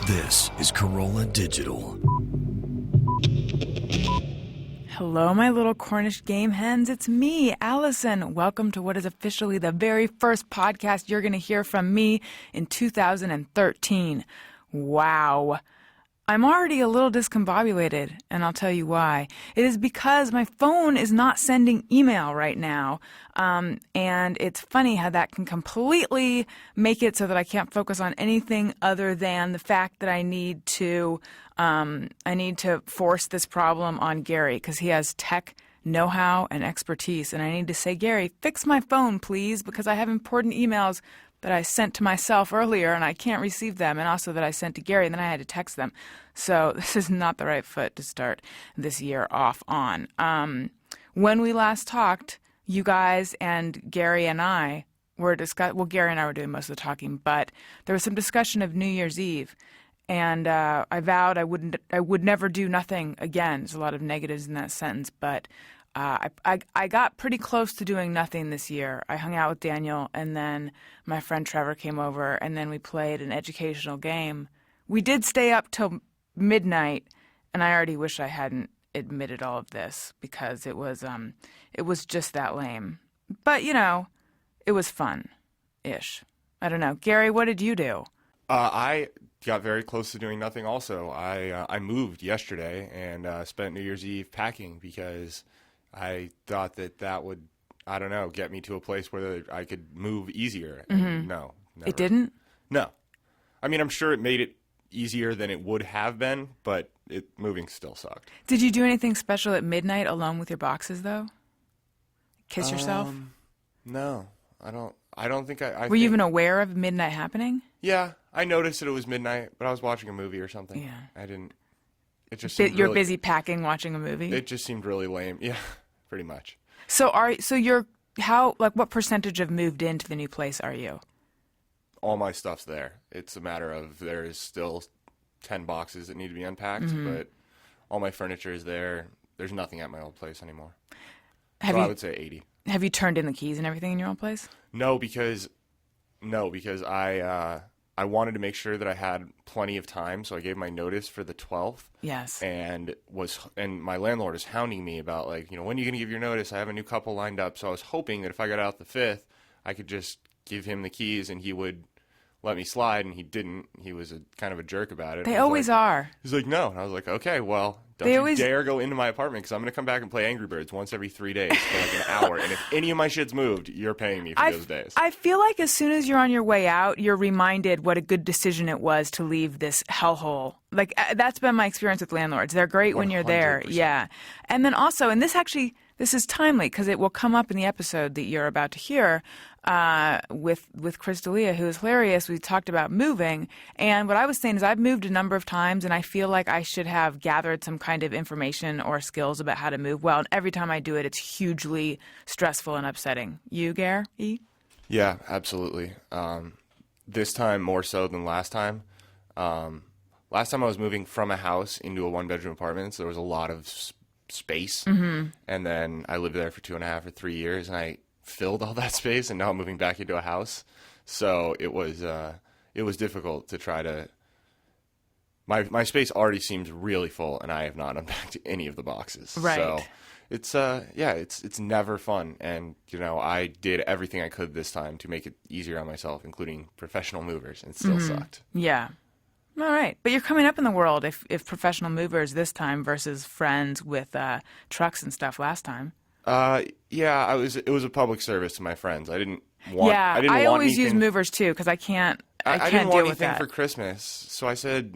This is Corolla Digital. Hello, my little Cornish game hens. It's me, Alison. Welcome to what is officially the very first podcast you're going to hear from me in 2013. Wow. I'm already a little discombobulated, and I'll tell you why. It is because my phone is not sending email right now, and it's funny how that can completely make it so that I can't focus on anything other than the fact that I need to force this problem on Gary because he has tech know-how and expertise, and I need to say, Gary, fix my phone, please, because I have important emails that I sent to myself earlier and I can't receive them, and also that I sent to Gary and then I had to text them. So this is not the right foot to start this year off on. When we last talked, you guys and Gary and I were Gary and I were doing most of the talking, but there was some discussion of New Year's Eve. And I vowed I would never do nothing again. There's a lot of negatives in that sentence, but I got pretty close to doing nothing this year. I hung out with Daniel, and then my friend Trevor came over, and then we played an educational game. We did stay up till midnight, and I already wish I hadn't admitted all of this because it was just that lame. But, you know, it was fun-ish. I don't know. Gary, what did you do? I got very close to doing nothing also. I moved yesterday and spent New Year's Eve packing because I thought that would, I don't know, get me to a place where I could move easier. And no, never. It didn't? No. I mean, I'm sure it made it easier than it would have been, but moving still sucked. Did you do anything special at midnight alone with your boxes, though? Kiss yourself? No, I don't think I Were you even aware of midnight happening? Yeah, I noticed that it was midnight, but I was watching a movie or something. Yeah. I didn't. It just seemed You're busy packing, watching a movie? It just seemed really lame. Yeah, pretty much. What percentage of moved into the new place are you? All my stuff's there. It's a matter of there's still 10 boxes that need to be unpacked, but all my furniture is there. There's nothing at my old place anymore. I would say 80. Have you turned in the keys and everything in your old place? No, because I wanted to make sure that I had plenty of time, so I gave my notice for the 12th. Yes. And my landlord is hounding me about, like, you know, when are you going to give your notice? I have a new couple lined up. So I was hoping that if I got out the 5th, I could just give him the keys and he would let me slide, and he didn't. He was kind of a jerk about it. They always are. He's like, no. And I was like, okay, well, dare go into my apartment because I'm going to come back and play Angry Birds once every 3 days for like an hour. And if any of my shit's moved, you're paying me for those days. I feel like as soon as you're on your way out, you're reminded what a good decision it was to leave this hellhole. Like, that's been my experience with landlords. They're great when you're there. 100%. Yeah. And then also, and this is timely because it will come up in the episode that you're about to hear with Chris D'Elia, who is hilarious. We talked about moving, and what I was saying is I've moved a number of times, and I feel like I should have gathered some kind of information or skills about how to move well. And every time I do it, it's hugely stressful and upsetting. You, Gare? E? Yeah, absolutely. This time more so than last time. Last time I was moving from a house into a one-bedroom apartment, so there was a lot of space. And then I lived there for 2.5 or 3 years, and I filled all that space, and now I'm moving back into a house. So it was difficult to try to. My space already seems really full, and I have not unpacked any of the boxes. Right. So it's never fun, and you know I did everything I could this time to make it easier on myself, including professional movers, and it still sucked. Yeah. All right. But you're coming up in the world if professional movers this time versus friends with trucks and stuff last time. Yeah, it was a public service to my friends. I didn't want. Yeah, I always use movers too because I can't I can't didn't deal want with anything that. for Christmas, so I said,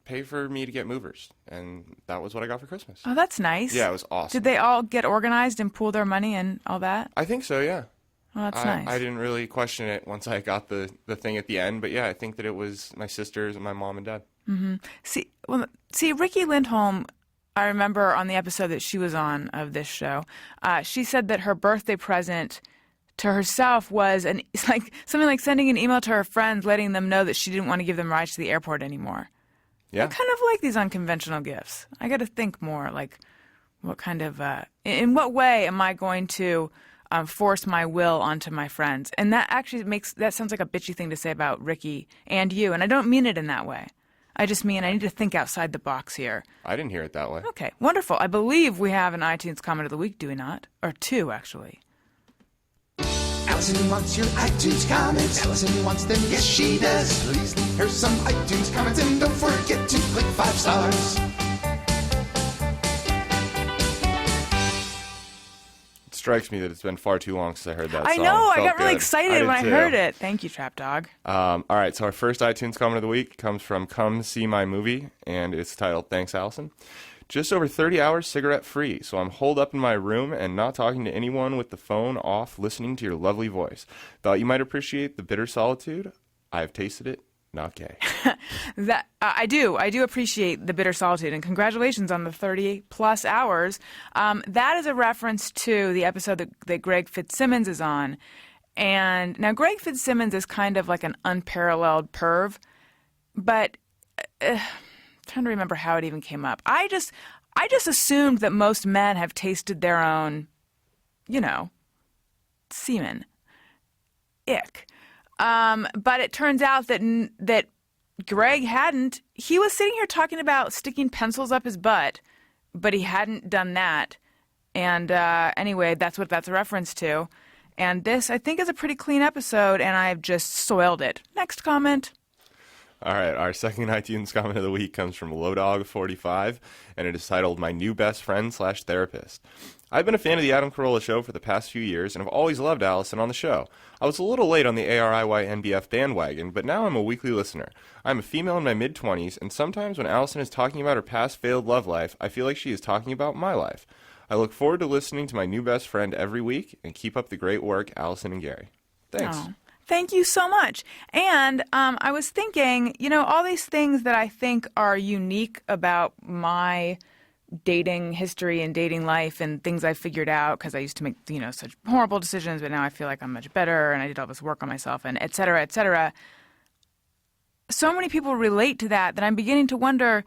pay for me to get movers, and that was what I got for Christmas. Oh, that's nice. Yeah, it was awesome. Did they all get organized and pool their money and all that? I think so. Yeah. Oh, that's nice. I didn't really question it once I got the thing at the end, but yeah, I think that it was my sisters and my mom and dad. See, Ricky Lindholm, I remember on the episode that she was on of this show, she said that her birthday present to herself was something like sending an email to her friends letting them know that she didn't want to give them rides to the airport anymore. Yeah. I kind of like these unconventional gifts. I got to think more, like what kind of, in what way am I going to force my will onto my friends? And that actually that sounds like a bitchy thing to say about Ricky and you, and I don't mean it in that way. I just mean I need to think outside the box here. I didn't hear it that way. Okay, wonderful. I believe we have an iTunes comment of the week, do we not? Or two, actually. Alison wants your iTunes comments. Alison wants them, yes she does. Please leave her some iTunes comments and don't forget to click 5 stars. It strikes me that it's been far too long since I heard that I song. know, I Felt got really good. excited did when I too. heard it. Thank you, Trap Dog. All right, so our first iTunes comment of the week comes from Come See My Movie, and it's titled, Thanks, Allison. Just over 30 hours cigarette-free, so I'm holed up in my room and not talking to anyone with the phone off, listening to your lovely voice. Thought you might appreciate the bitter solitude. I have tasted it. Not gay. That I do appreciate the bitter solitude, and congratulations on the 30-plus hours. That is a reference to the episode that Greg Fitzsimmons is on. And now Greg Fitzsimmons is kind of like an unparalleled perv, but I'm trying to remember how it even came up. I just assumed that most men have tasted their own, semen. Ick. But it turns out that Greg hadn't. He was sitting here talking about sticking pencils up his butt, but he hadn't done that. And anyway, that's what that's a reference to. And this, I think, is a pretty clean episode, and I've just soiled it. Next comment. All right, our second iTunes comment of the week comes from Lowdog45, and it is titled, My New Best Friend / Therapist. I've been a fan of the Adam Carolla Show for the past few years, and have always loved Allison on the show. I was a little late on the ARIY-NBF bandwagon, but now I'm a weekly listener. I'm a female in my mid-20s, and sometimes when Allison is talking about her past failed love life, I feel like she is talking about my life. I look forward to listening to my new best friend every week, and keep up the great work, Allison and Gary. Thanks. Oh. Thank you so much. And I was thinking, all these things that I think are unique about my dating history and dating life and things I figured out because I used to make, such horrible decisions, but now I feel like I'm much better and I did all this work on myself and et cetera, et cetera. So many people relate to that I'm beginning to wonder,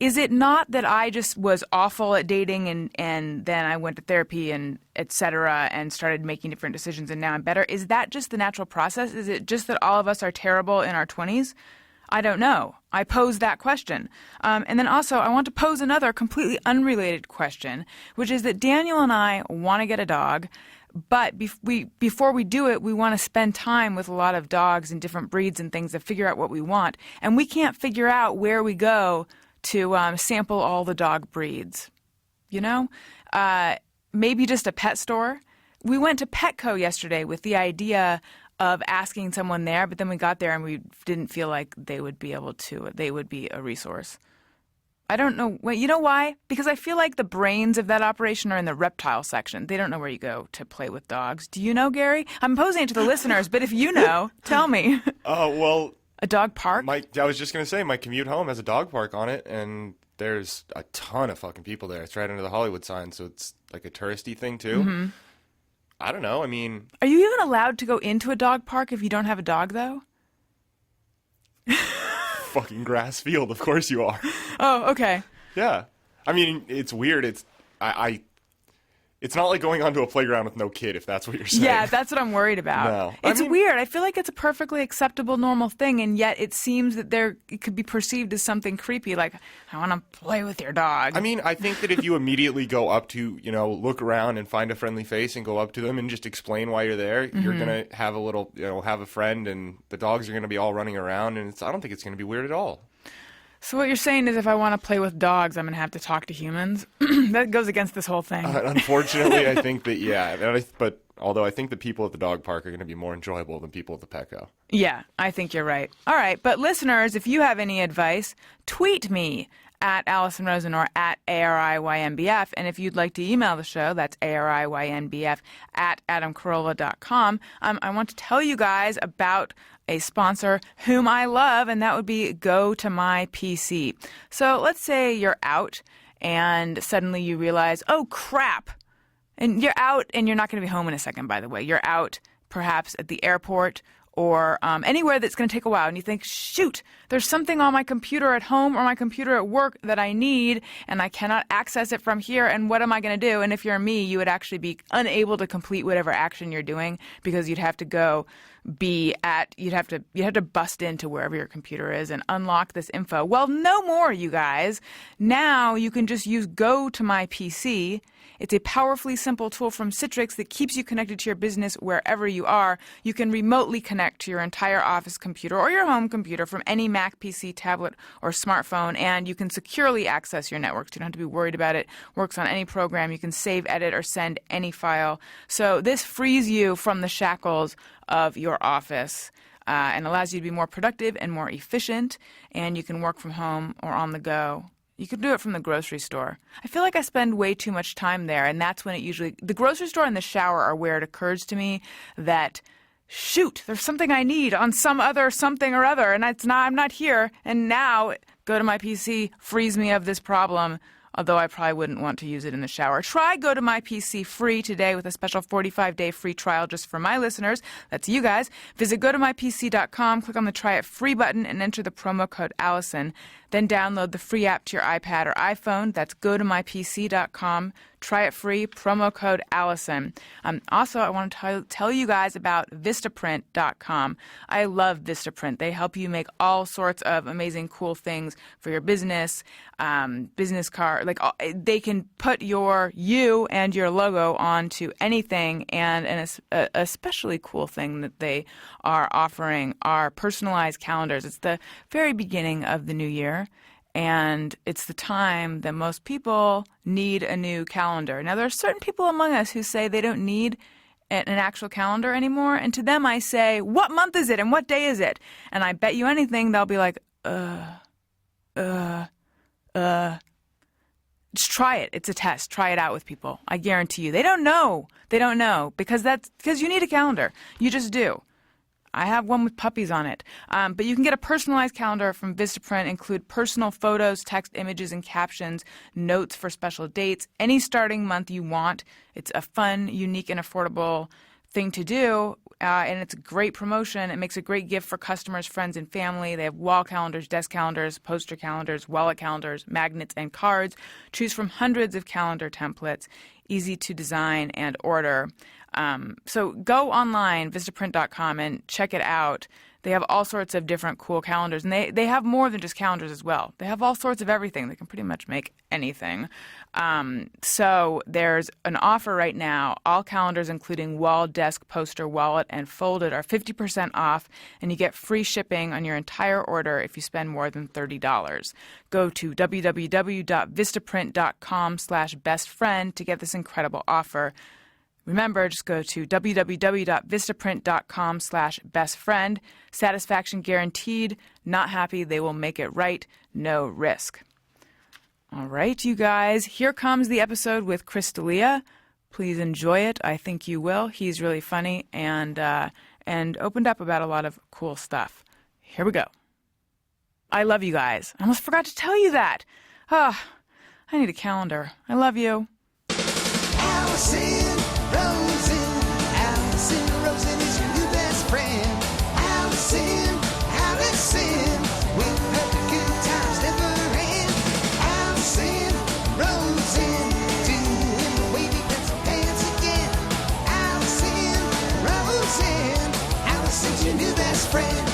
is it not that I just was awful at dating and then I went to therapy and et cetera and started making different decisions and now I'm better? Is that just the natural process? Is it just that all of us are terrible in our 20s? I don't know. I pose that question. And then also I want to pose another completely unrelated question, which is that Daniel and I want to get a dog, but before we do it, we want to spend time with a lot of dogs and different breeds and things to figure out what we want. And we can't figure out where we go to sample all the dog breeds, maybe just a pet store. We went to Petco yesterday with the idea of asking someone there, but then we got there and we didn't feel like they would be a resource. I don't know. Wait, you know why? Because I feel like the brains of that operation are in the reptile section. They don't know where you go to play with dogs. Do you know, Gary? I'm posing it to the listeners, but if you know, tell me. Well... A dog park? I was just going to say, my commute home has a dog park on it, and there's a ton of fucking people there. It's right under the Hollywood sign, so it's like a touristy thing, too. Mm-hmm. I don't know. I mean... Are you even allowed to go into a dog park if you don't have a dog, though? Fucking grass field, of course you are. Oh, okay. Yeah. I mean, it's weird. It's not like going onto a playground with no kid, if that's what you're saying. Yeah, that's what I'm worried about. No. It's weird. I feel like it's a perfectly acceptable, normal thing, and yet it seems that it could be perceived as something creepy, like, I want to play with your dog. I mean, I think that if you immediately go up to, look around and find a friendly face and go up to them and just explain why you're there, you're going to have a little, have a friend, and the dogs are going to be all running around, and I don't think it's going to be weird at all. So what you're saying is if I want to play with dogs, I'm going to have to talk to humans? That goes against this whole thing. Unfortunately, I think that, yeah. But although I think the people at the dog park are going to be more enjoyable than people at the Petco. Yeah, I think you're right. All right, but listeners, if you have any advice, tweet me at Alison Rosen or at ARIYNBF. And if you'd like to email the show, that's ARIYNBF at adamcarolla.com. I want to tell you guys about a sponsor whom I love, and that would be Go to My PC. So let's say you're out and suddenly you realize, oh, crap. And you're out and you're not going to be home in a second, by the way. You're out perhaps at the airport or anywhere that's going to take a while, and you think, shoot, there's something on my computer at home or my computer at work that I need, and I cannot access it from here, and what am I going to do? And if you're me, you would actually be unable to complete whatever action you're doing because you'd have to go you'd have to bust into wherever your computer is and unlock this info. Well, no more, you guys. Now you can just use Go to My PC. It's a powerfully simple tool from Citrix that keeps you connected to your business wherever you are. You can remotely connect to your entire office computer or your home computer from any Mac, PC, tablet, or smartphone, and you can securely access your networks. You don't have to be worried about it. Works on any program. You can save, edit, or send any file. So this frees you from the shackles of your office and allows you to be more productive and more efficient, and you can work from home or on the go. You could do it from the grocery store. I feel like I spend way too much time there, and that's when the grocery store and the shower are where it occurs to me that, shoot, there's something I need on some other something or other, and I'm not here, and now Go to My PC frees me of this problem, although I probably wouldn't want to use it in the shower. Try Go to My PC free today with a special 45-day free trial just for my listeners. That's you guys. Visit gotomypc.com, click on the Try It Free button, and enter the promo code Allison. Then download the free app to your iPad or iPhone. That's gotomypc.com. Try it free, promo code Allison. Also, I want to tell you guys about Vistaprint.com. I love Vistaprint. They help you make all sorts of amazing, cool things for your business, business card. They can put you and your logo onto anything, and an especially cool thing that they are offering are personalized calendars. It's the very beginning of the new year, and it's the time that most people need a new calendar. Now, there are certain people among us who say they don't need an actual calendar anymore, and to them I say, what month is it and what day is it? And I bet you anything they'll be like, just try it. It's a test. Try it out with people. I guarantee you. They don't know. They don't know because you need a calendar. You just do. I have one with puppies on it. But you can get a personalized calendar from Vistaprint, include personal photos, text, images, and captions, notes for special dates, any starting month you want. It's a fun, unique, and affordable thing to do, and it's a great promotion. It makes a great gift for customers, friends, and family. They have wall calendars, desk calendars, poster calendars, wallet calendars, magnets, and cards. Choose from hundreds of calendar templates, easy to design and order. So go online, Vistaprint.com, and check it out. They have all sorts of different cool calendars, and they have more than just calendars as well. They have all sorts of everything. They can pretty much make anything. So there's an offer right now. All calendars, including wall, desk, poster, wallet, and folded, are 50% off, and you get free shipping on your entire order if you spend more than $30. Go to www.vistaprint.com/bestfriend to get this incredible offer. Remember, just go to www.vistaprint.com/bestfriend. Satisfaction guaranteed. Not happy, they will make it right. No risk. All right, you guys. Here comes the episode with Chris D'Elia. Please enjoy it. I think you will. He's really funny and opened up about a lot of cool stuff. Here we go. I love you guys. I almost forgot to tell you that. I need a calendar. I love you. Alison Rosen is your new best friend. Alison, with her good times never end. Alison Rosen, doing the wavy pencil pants again. Alison's your new best friend.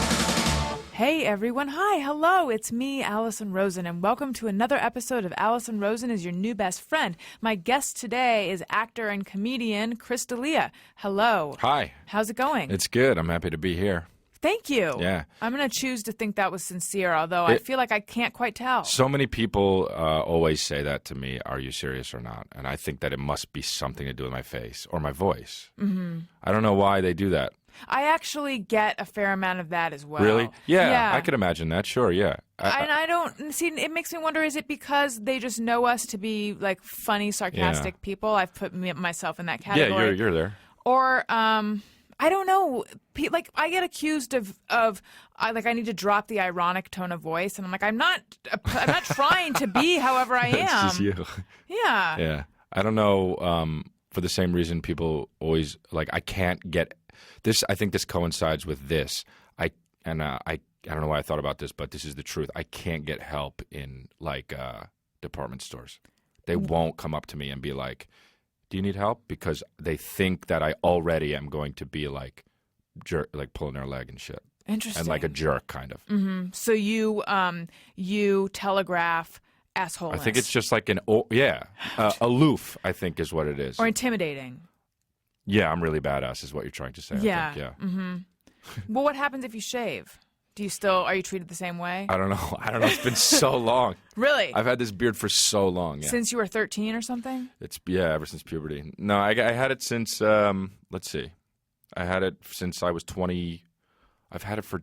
Hey everyone, hi, hello, it's me, Alison Rosen, and welcome to another episode of Alison Rosen is Your New Best Friend. My guest today is actor and comedian Chris D'Elia. Hello. Hi. How's it going? It's good. I'm happy to be here. Thank you. Yeah. I'm going to choose to think that was sincere, although I feel like I can't quite tell. So many people always say that to me, are you serious or not? And I think that it must be something to do with my face or my voice. Mm-hmm. I don't know why they do that. I actually get a fair amount of that as well. Really? Yeah. I could imagine that. Sure, yeah. I don't see. It makes me wonder: is it because they just know us to be like funny, sarcastic people? I've put myself in that category. Yeah, you're there. Or I don't know. Like I get accused of I need to drop the ironic tone of voice, and I'm like, I'm not trying to be however I am. It's just you. Yeah. Yeah. I don't know. For the same reason, people always I can't get I think this coincides with this. I don't know why I thought about this, but this is the truth. I can't get help in like department stores. They won't come up to me and be like, "Do you need help?" Because they think that I already am going to be like pulling their leg and shit. Interesting. And like a jerk, kind of. Mm-hmm. So you telegraph assholeness. I think it's just like aloof, I think is what it is. Or intimidating. Yeah, I'm really badass is what you're trying to say. Yeah. I think, yeah. Mm-hmm. Well, what happens if you shave? Are you treated the same way? I don't know. It's been so long. Really? I've had this beard for so long. Yeah. Since you were 13 or something? Ever since puberty. No, I had it since, let's see. I had it since I was 20. I've had it for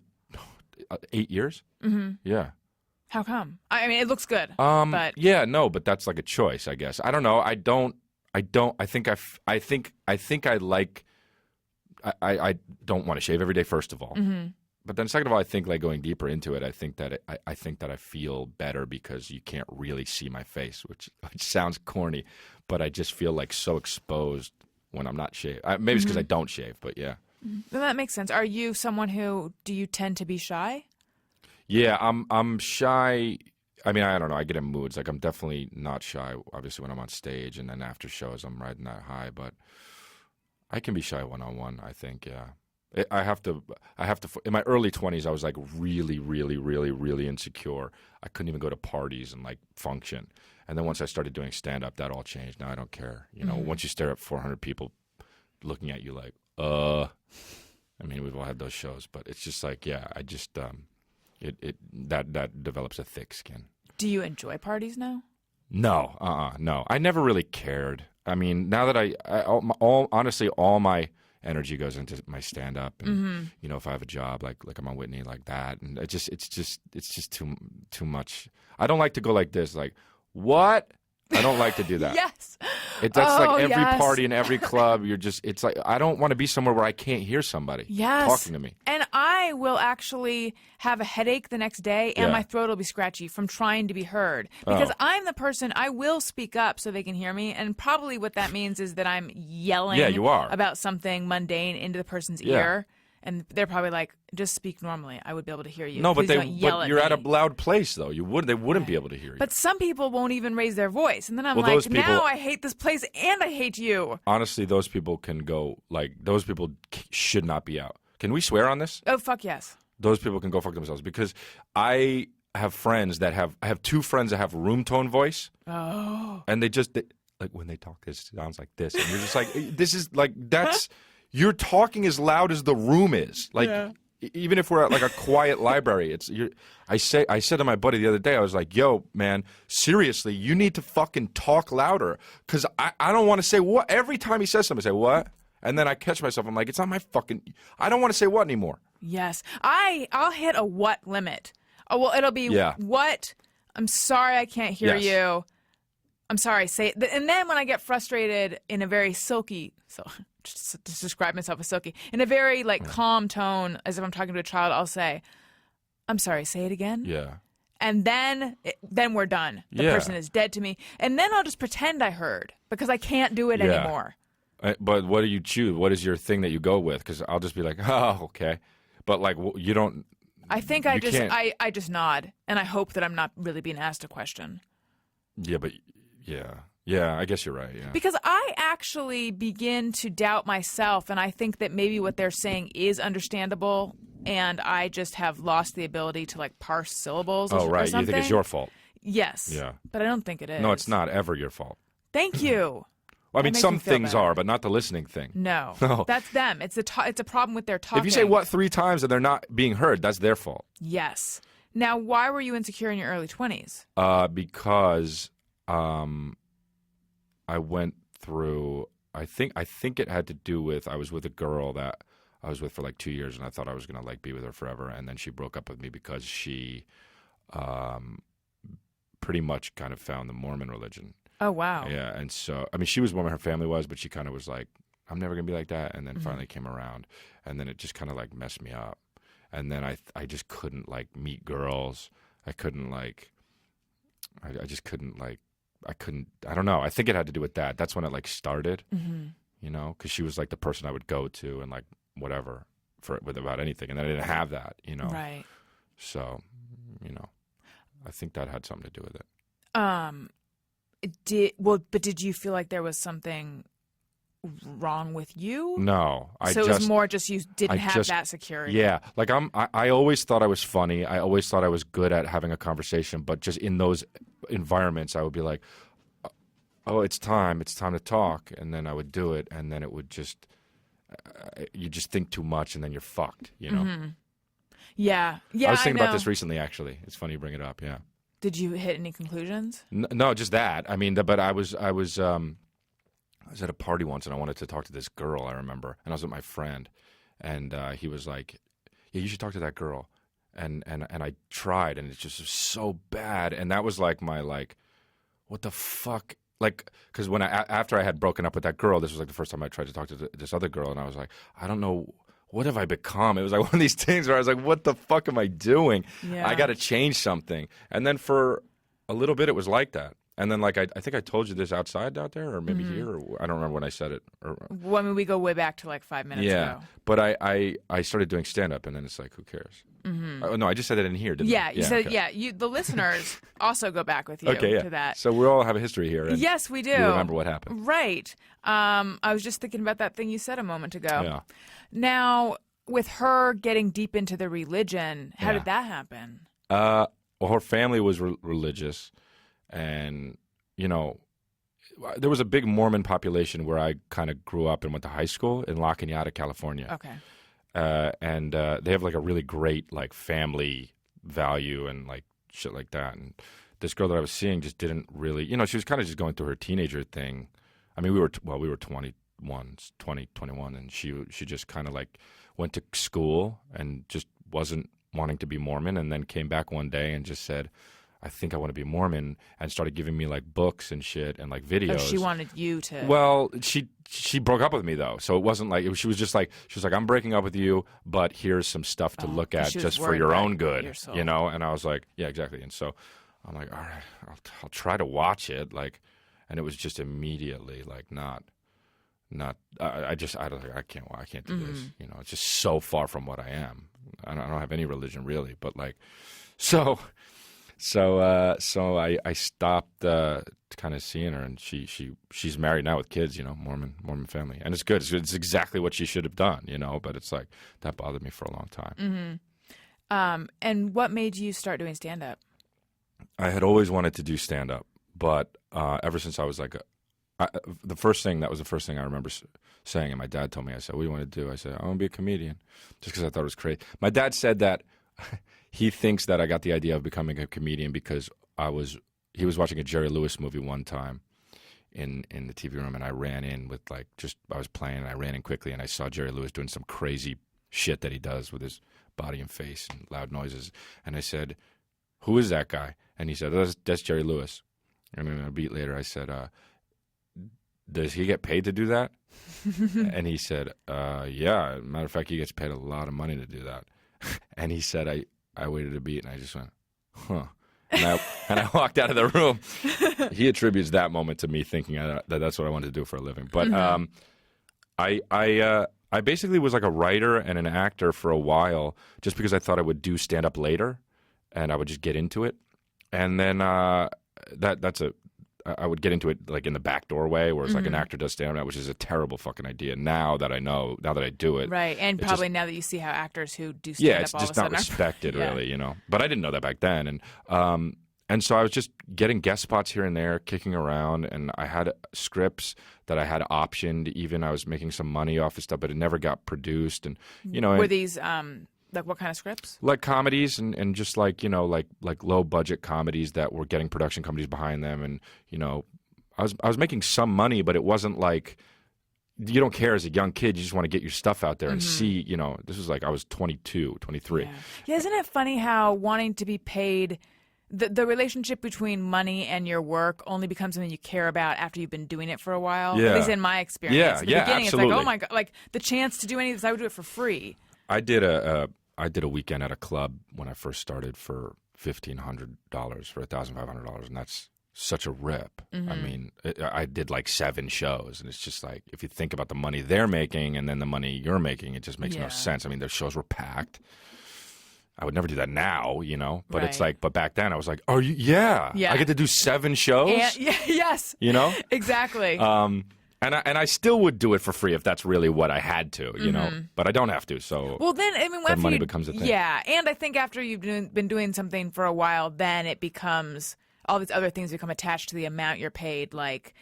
8 years. Mm-hmm. Yeah. How come? I mean, it looks good. But yeah, no, but that's like a choice, I guess. I don't know. I don't want to shave every day, first of all. Mm-hmm. But then second of all, I think like going deeper into it, I think that I feel better because you can't really see my face, which sounds corny, but I just feel like so exposed when I'm not shaved. Maybe it's because I don't shave, but yeah. Well, that makes sense. Are you someone do you tend to be shy? Yeah, I'm shy. I mean, I don't know. I get in moods. Like I'm definitely not shy, obviously, when I'm on stage, and then after shows, I'm riding that high. But I can be shy one-on-one, I think, yeah. I have to. In my early 20s, I was like really, really, really, really insecure. I couldn't even go to parties and like function. And then once I started doing stand-up, that all changed. Now I don't care. You know, once you stare at 400 people looking at you like, I mean, we've all had those shows, but it's just like, yeah, I just, that develops a thick skin. Do you enjoy parties now? No, no. I never really cared. I mean, now that honestly, all my energy goes into my stand-up, and you know, if I have a job like I'm on Whitney, like that, and it's just too much. I don't like to go like this, like what? I don't like to do that. Yes. That's like every party and every club. It's like I don't want to be somewhere where I can't hear somebody talking to me. And I will actually have a headache the next day, and my throat will be scratchy from trying to be heard. Because I'm the person, I will speak up so they can hear me, and probably what that means is that I'm yelling about something mundane into the person's ear. And they're probably like, just speak normally. I would be able to hear you. No, but you're at a loud place, though. They wouldn't be able to hear you. But some people won't even raise their voice. And then I'm now I hate this place and I hate you. Honestly, those people can go, those people should not be out. Can we swear on this? Oh, fuck yes. Those people can go fuck themselves. Because I have friends I have two friends that have room tone voice. Oh. And like when they talk, it sounds like this. And you're just like, this is like, that's... You're talking as loud as the room is. Like, even if we're at like a quiet library, I said to my buddy the other day, I was like, yo, man, seriously, you need to fucking talk louder. Because I don't want to say what. Every time he says something, I say, what? And then I catch myself. I'm like, it's not my fucking, I don't want to say what anymore. Yes. I'll hit a what limit. Oh, well, it'll be what? I'm sorry I can't hear you. I'm sorry, say it. And then when I get frustrated in a very silky, just to describe myself as silky, in a very calm tone, as if I'm talking to a child, I'll say, I'm sorry, say it again. Yeah. And then we're done. The person is dead to me. And then I'll just pretend I heard because I can't do it anymore. But what do you choose? What is your thing that you go with? Because I'll just be like, oh, okay. But like, you don't. I think I just nod and I hope that I'm not really being asked a question. Yeah, but yeah, I guess you're right. Yeah. Because I actually begin to doubt myself, and I think that maybe what they're saying is understandable, and I just have lost the ability to parse syllables. Oh, right. Or something. You think it's your fault? Yes. Yeah. But I don't think it is. No, it's not ever your fault. Thank you. Well, I mean, some things are, but not the listening thing. No, that's them. It's a problem with their talking. If you say what 3 times and they're not being heard, that's their fault. Yes. Now, why were you insecure in your early 20s? Because I went through. I think it had to do with I was with a girl that I was with for 2 years, and I thought I was gonna be with her forever, and then she broke up with me because she, pretty much kind of found the Mormon religion. Oh, wow. Yeah, and so, I mean, she was Mormon, her family was, but she kind of was like, I'm never going to be like that, and then finally came around, and then it just kind of, messed me up. And then I just couldn't, meet girls. I couldn't, I just couldn't, I don't know. I think it had to do with that. That's when it, started, you know, because she was, the person I would go to and, whatever about anything, and then I didn't have that, Right. So, I think that had something to do with it. But did you feel like there was something wrong with you? No, So it was more just you didn't have that security. Yeah, like I always thought I was funny. I always thought I was good at having a conversation, but just in those environments, I would be like, "Oh, it's time to talk," and then I would do it, and then it would just you just think too much, and then you're fucked. Mm-hmm. Yeah. I was thinking about this recently. Actually, it's funny you bring it up. Yeah. Did you hit any conclusions? No, just that. I mean, but I was at a party once, and I wanted to talk to this girl, I remember, and I was with my friend, and he was like, "Yeah, you should talk to that girl," and I tried, and it just was so bad, and that was like my what the fuck, because after I had broken up with that girl, this was like the first time I tried to talk to this other girl, and I was like, I don't know. What have I become? It was like one of these things where I was like, what the fuck am I doing? Yeah. I got to change something. And then for a little bit, it was like that. And then, I think I told you this outside out there, or maybe here, or I don't remember when I said it. Well, I mean, we go way back to 5 minutes ago. But I started doing stand-up, and then it's like, who cares? Mm-hmm. No, I just said that in here, didn't I? You said, the listeners also go back with you to that. So we all have a history here. And yes, we do. We remember what happened. Right. I was just thinking about that thing you said a moment ago. Yeah. Now, with her getting deep into the religion, how did that happen? Well, her family was religious, and, there was a big Mormon population where I kind of grew up and went to high school in La Cañada, California. Okay. And they have, a really great, family value and, shit like that. And this girl that I was seeing just didn't really, she was kind of just going through her teenager thing. I mean, we were 21, and she just kind of, went to school and just wasn't wanting to be Mormon, and then came back one day and just said, I think I want to be Mormon, and started giving me books and shit and videos. Oh, she wanted you to. Well, she broke up with me though, so it wasn't she was like, I'm breaking up with you, but here's some stuff to look at just for your own good, And I was like, yeah, exactly. And so I'm like, all right, I'll try to watch it, and it was just immediately I can't do this. It's just so far from what I am. I don't have any religion really, but so I stopped kind of seeing her, and she's married now with kids, Mormon family, and it's good. It's exactly what she should have done, But it's that bothered me for a long time. Mm-hmm. And what made you start doing stand up? I had always wanted to do stand up, but ever since I was the first thing I remember saying, and my dad told me, I said, what do you want to do? I said, I want to be a comedian, just because I thought it was crazy. My dad said that he thinks that I got the idea of becoming a comedian because he was watching a Jerry Lewis movie one time in the TV room, and I ran in with I was playing, and I ran in quickly, and I saw Jerry Lewis doing some crazy shit that he does with his body and face and loud noises, and I said, who is that guy? And he said, that's Jerry Lewis. And then a beat later, I said, does he get paid to do that? And he said, yeah. Matter of fact, he gets paid a lot of money to do that. And he said, I waited a beat, and I just went, huh. And I walked out of the room. He attributes that moment to me thinking that that's what I wanted to do for a living. But I basically was like a writer and an actor for a while, just because I thought I would do stand-up later, and I would just get into it. And then I would get into it in the back doorway, where it's an actor does stand-up, which is a terrible fucking idea. Now that I do it, right, and probably now that you see how actors who do stand-up, it's just not respected, really, But I didn't know that back then, and so I was just getting guest spots here and there, kicking around, and I had scripts that I had optioned. Even I was making some money off of stuff, but it never got produced, and were these what kind of scripts? Like comedies and just like low budget comedies that were getting production companies behind them, and I was making some money, but it wasn't like, you don't care as a young kid, you just want to get your stuff out there and see, this was I was 22, 23. Yeah, isn't it funny how wanting to be paid, the relationship between money and your work only becomes something you care about after you've been doing it for a while? Yeah. At least in my experience. Yeah, in the beginning, absolutely. It's oh my God, the chance to do any of this, I would do it for free. I did a weekend at a club when I first started for $1,500 for $1,500, and that's such a rip. I mean, I did like 7 shows, and it's just like, if you think about the money they're making and then the money you're making, it just makes no sense. I mean, their shows were packed. I would never do that now, you know, but it's like, but back then I was like, oh, yeah, I get to do 7 shows. Yes. You know? Exactly. And I still would do it for free if that's really what I had to, you know, but I don't have to. So well, then, I mean, then money becomes a thing. Yeah. And I think after you've been doing something for a while, then it becomes, all these other things become attached to the amount you're paid, like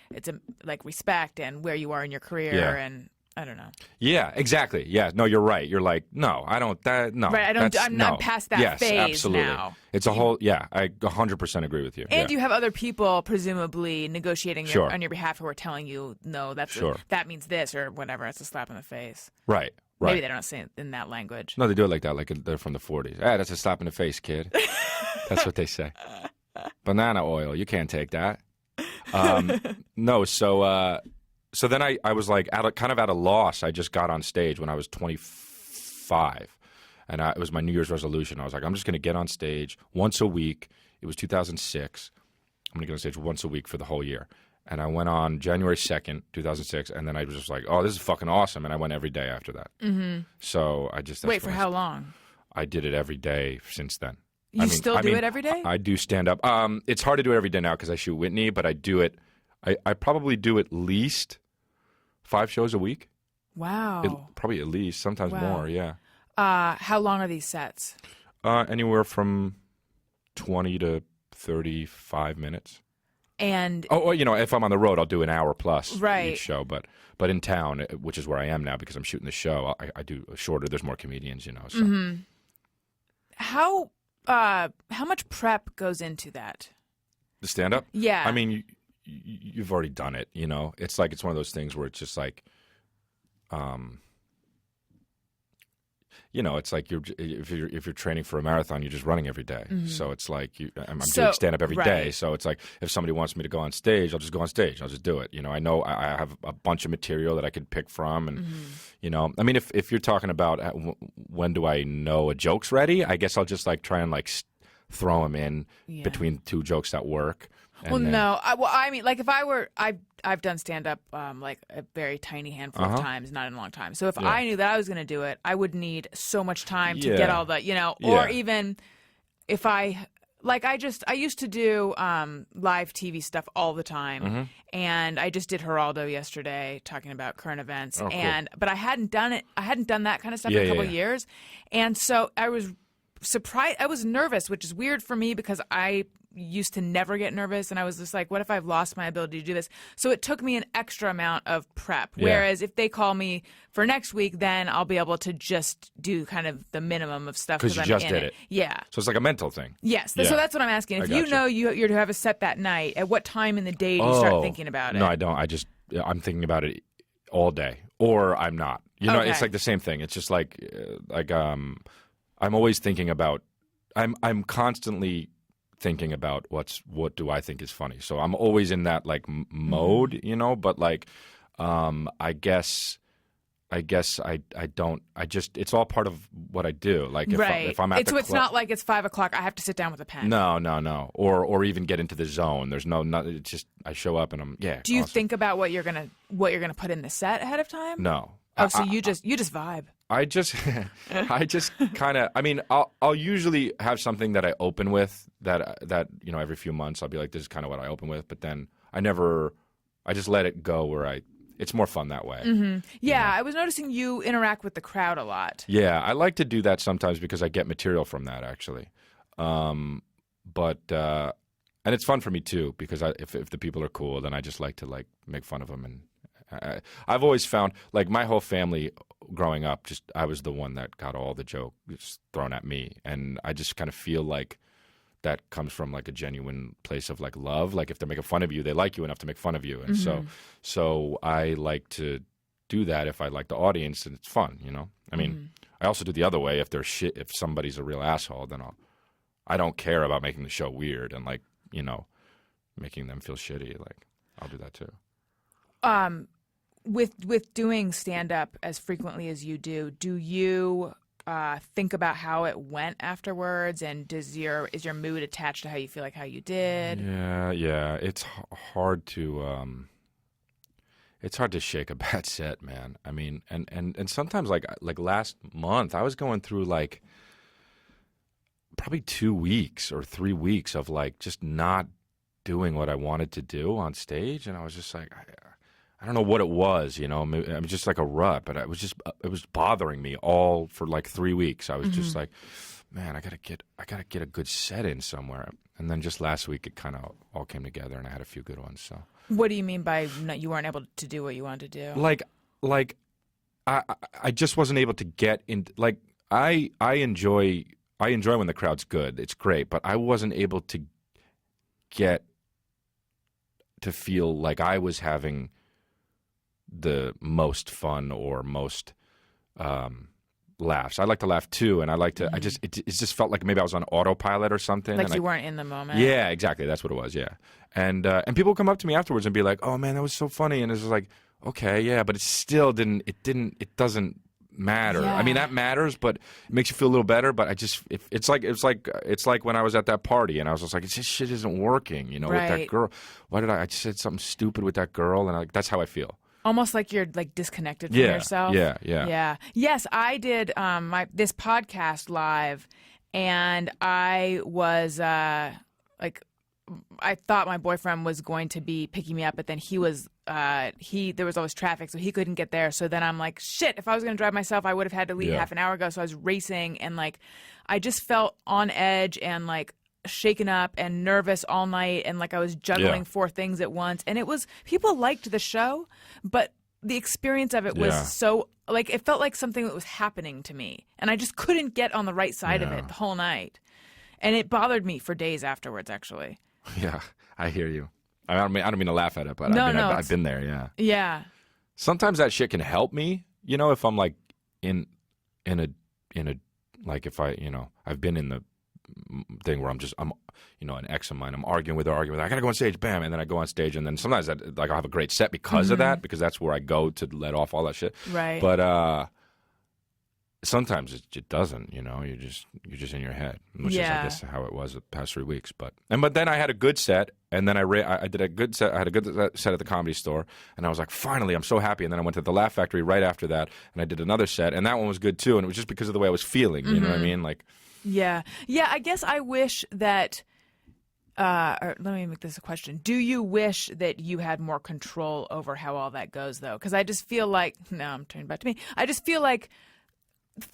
like respect and where you are in your career and I don't know. Yeah, exactly. Yeah, no, you're right. You're like, no, I don't. No, right. I'm not past that phase absolutely. now. It's a whole. Yeah, I 100% agree with you. And you have other people presumably negotiating Sure. on your behalf who are telling you, no, that means this or whatever. It's a slap in the face. Right. Maybe they don't say it in that language. No, they do it like that. Like they're from the 40s. Ah, that's a slap in the face, kid. That's what they say. Banana oil. You can't take that. No. So then I was like kind of at a loss. I just got on stage when I was 25, and it was my New Year's resolution. I was like, I'm just going to get on stage once a week. It was 2006. I'm going to get on stage once a week for the whole year. And I went on January 2nd, 2006, and then I was just like, oh, this is fucking awesome. And I went every day after that. Mm-hmm. So I just... Wait, for how long? I did it every day since then. You still do it every day? I do stand up. It's hard to do it every day now because I shoot Whitney, but I do it... I probably do at least 5 shows a week. Wow. Probably at least, sometimes more, yeah. How long are these sets? Anywhere from 20 to 35 minutes. And you know, if I'm on the road, I'll do an hour plus right. each show. But in town, which is where I am now because I'm shooting the show, I do shorter. There's more comedians, you know. So. Mm-hmm. How much prep goes into that? The stand-up? Yeah. I mean, you've already done it, you know. It's like it's one of those things where it's just like, you know, it's like if you're training for a marathon, you're just running every day. Mm-hmm. So it's like I'm doing stand-up every day. So it's like if somebody wants me to go on stage, I'll just go on stage. I'll just do it. You know, I know I have a bunch of material that I could pick from, and you know, I mean, if you're talking about when do I know a joke's ready, I guess I'll just like try and like throw them in between 2 jokes that work. Well, no. I mean, like if I were, I've done stand up like a very tiny handful of times, not in a long time. So if I knew that I was going to do it, I would need so much time to get all the, you know, or even if I used to do live TV stuff all the time, and I just did Geraldo yesterday talking about current events, but I hadn't done it. I hadn't done that kind of stuff in a couple of years, and so I was surprised. I was nervous, which is weird for me because I used to never get nervous, and I was just like, what if I've lost my ability to do this? So it took me an extra amount of prep, whereas if they call me for next week, then I'll be able to just do kind of the minimum of stuff because you just did it. Yeah. So it's like a mental thing. Yes. So that's what I'm asking. If you know you're to have a set that night, at what time in the day do you start thinking about it? No, I don't. I'm thinking about it all day, or I'm not. You know, it's like the same thing. It's just like I'm always thinking about. I'm constantly thinking about what do I think is funny. So I'm always in that like mode, you know, but like I guess I don't. It's all part of what I do. Like if I'm at it's not like it's 5 o'clock. I have to sit down with a pen. No. Or even get into the zone. There's no. It's just I show up and I'm Do you think about what you're gonna put in the set ahead of time? No. Oh, so you just vibe. I just kind of. I mean, I'll usually have something that I open with that you know every few months I'll be like, this is kind of what I open with, but then I just let it go where it's more fun that way. Mm-hmm. Yeah, you know? I was noticing you interact with the crowd a lot. Yeah, I like to do that sometimes because I get material from that actually. But it's fun for me too because if the people are cool, then I just like to like make fun of them. And I've always found like my whole family growing up, just I was the one that got all the jokes thrown at me, and I just kind of feel like that comes from like a genuine place of like love. Like if they're making fun of you, they like you enough to make fun of you, and so I like to do that if I like the audience and it's fun, you know. I mean, I also do the other way. If somebody's a real asshole, then I don't care about making the show weird and like you know making them feel shitty. Like I'll do that too. With doing stand up as frequently as you do you think about how it went afterwards? And is your mood attached to how you feel like how you did? Yeah. It's hard to shake a bad set, man. I mean, and sometimes like last month, I was going through like probably 2 weeks or 3 weeks of like just not doing what I wanted to do on stage, and I was just like, I don't know what it was, you know. I mean, just like a rut, but it was bothering me all for like 3 weeks. I was just like, man, I gotta get a good set in somewhere. And then just last week, it kind of all came together, and I had a few good ones. So, what do you mean by you weren't able to do what you wanted to do? Like, I just wasn't able to get in. Like, I enjoy when the crowd's good. It's great, but I wasn't able to get to feel like I was having the most fun or most laughs. I like to laugh too, and I like to. It just felt like maybe I was on autopilot or something. Like you weren't in the moment. Yeah, exactly. That's what it was. Yeah, and people come up to me afterwards and be like, "Oh man, that was so funny," and it's just like, okay, yeah, but it still didn't. It doesn't matter. Yeah. I mean, that matters, but it makes you feel a little better. But it's like when I was at that party and I was just like, this shit isn't working. You know, with that girl. Why did I just said something stupid with that girl? And that's how I feel. Almost like you're like disconnected from yourself. Yeah. Yes, I did this podcast live, and I was like, I thought my boyfriend was going to be picking me up, but then there was always traffic, so he couldn't get there. So then I'm like, shit, if I was going to drive myself, I would have had to leave half an hour ago. So I was racing, and like, I just felt on edge and like shaken up and nervous all night, and like I was juggling 4 things at once. And it was, people liked the show, but the experience of it was so, like, it felt like something that was happening to me, and I just couldn't get on the right side of it the whole night, and it bothered me for days afterwards, actually. Yeah, I hear you. I don't mean to laugh at it, but I've been there. Yeah. Yeah. Sometimes that shit can help me, you know, if I'm like in a like if I've been in the thing where I'm an ex of mine, I'm arguing with her, I gotta go on stage, bam, and then I go on stage, and then sometimes I'll have a great set because of that, because that's where I go to let off all that shit. Right. But sometimes it doesn't, you know, you're just in your head, which is, I guess, how it was the past 3 weeks. But then I had a good set, and then I did a good set. I had a good set at the Comedy Store, and I was like, finally, I'm so happy. And then I went to the Laugh Factory right after that, and I did another set, and that one was good too. And it was just because of the way I was feeling. You know what I mean? Like, yeah. I guess I wish that. Or let me make this a question. Do you wish that you had more control over how all that goes, though? Because I just feel like, I'm turning back to me. I just feel like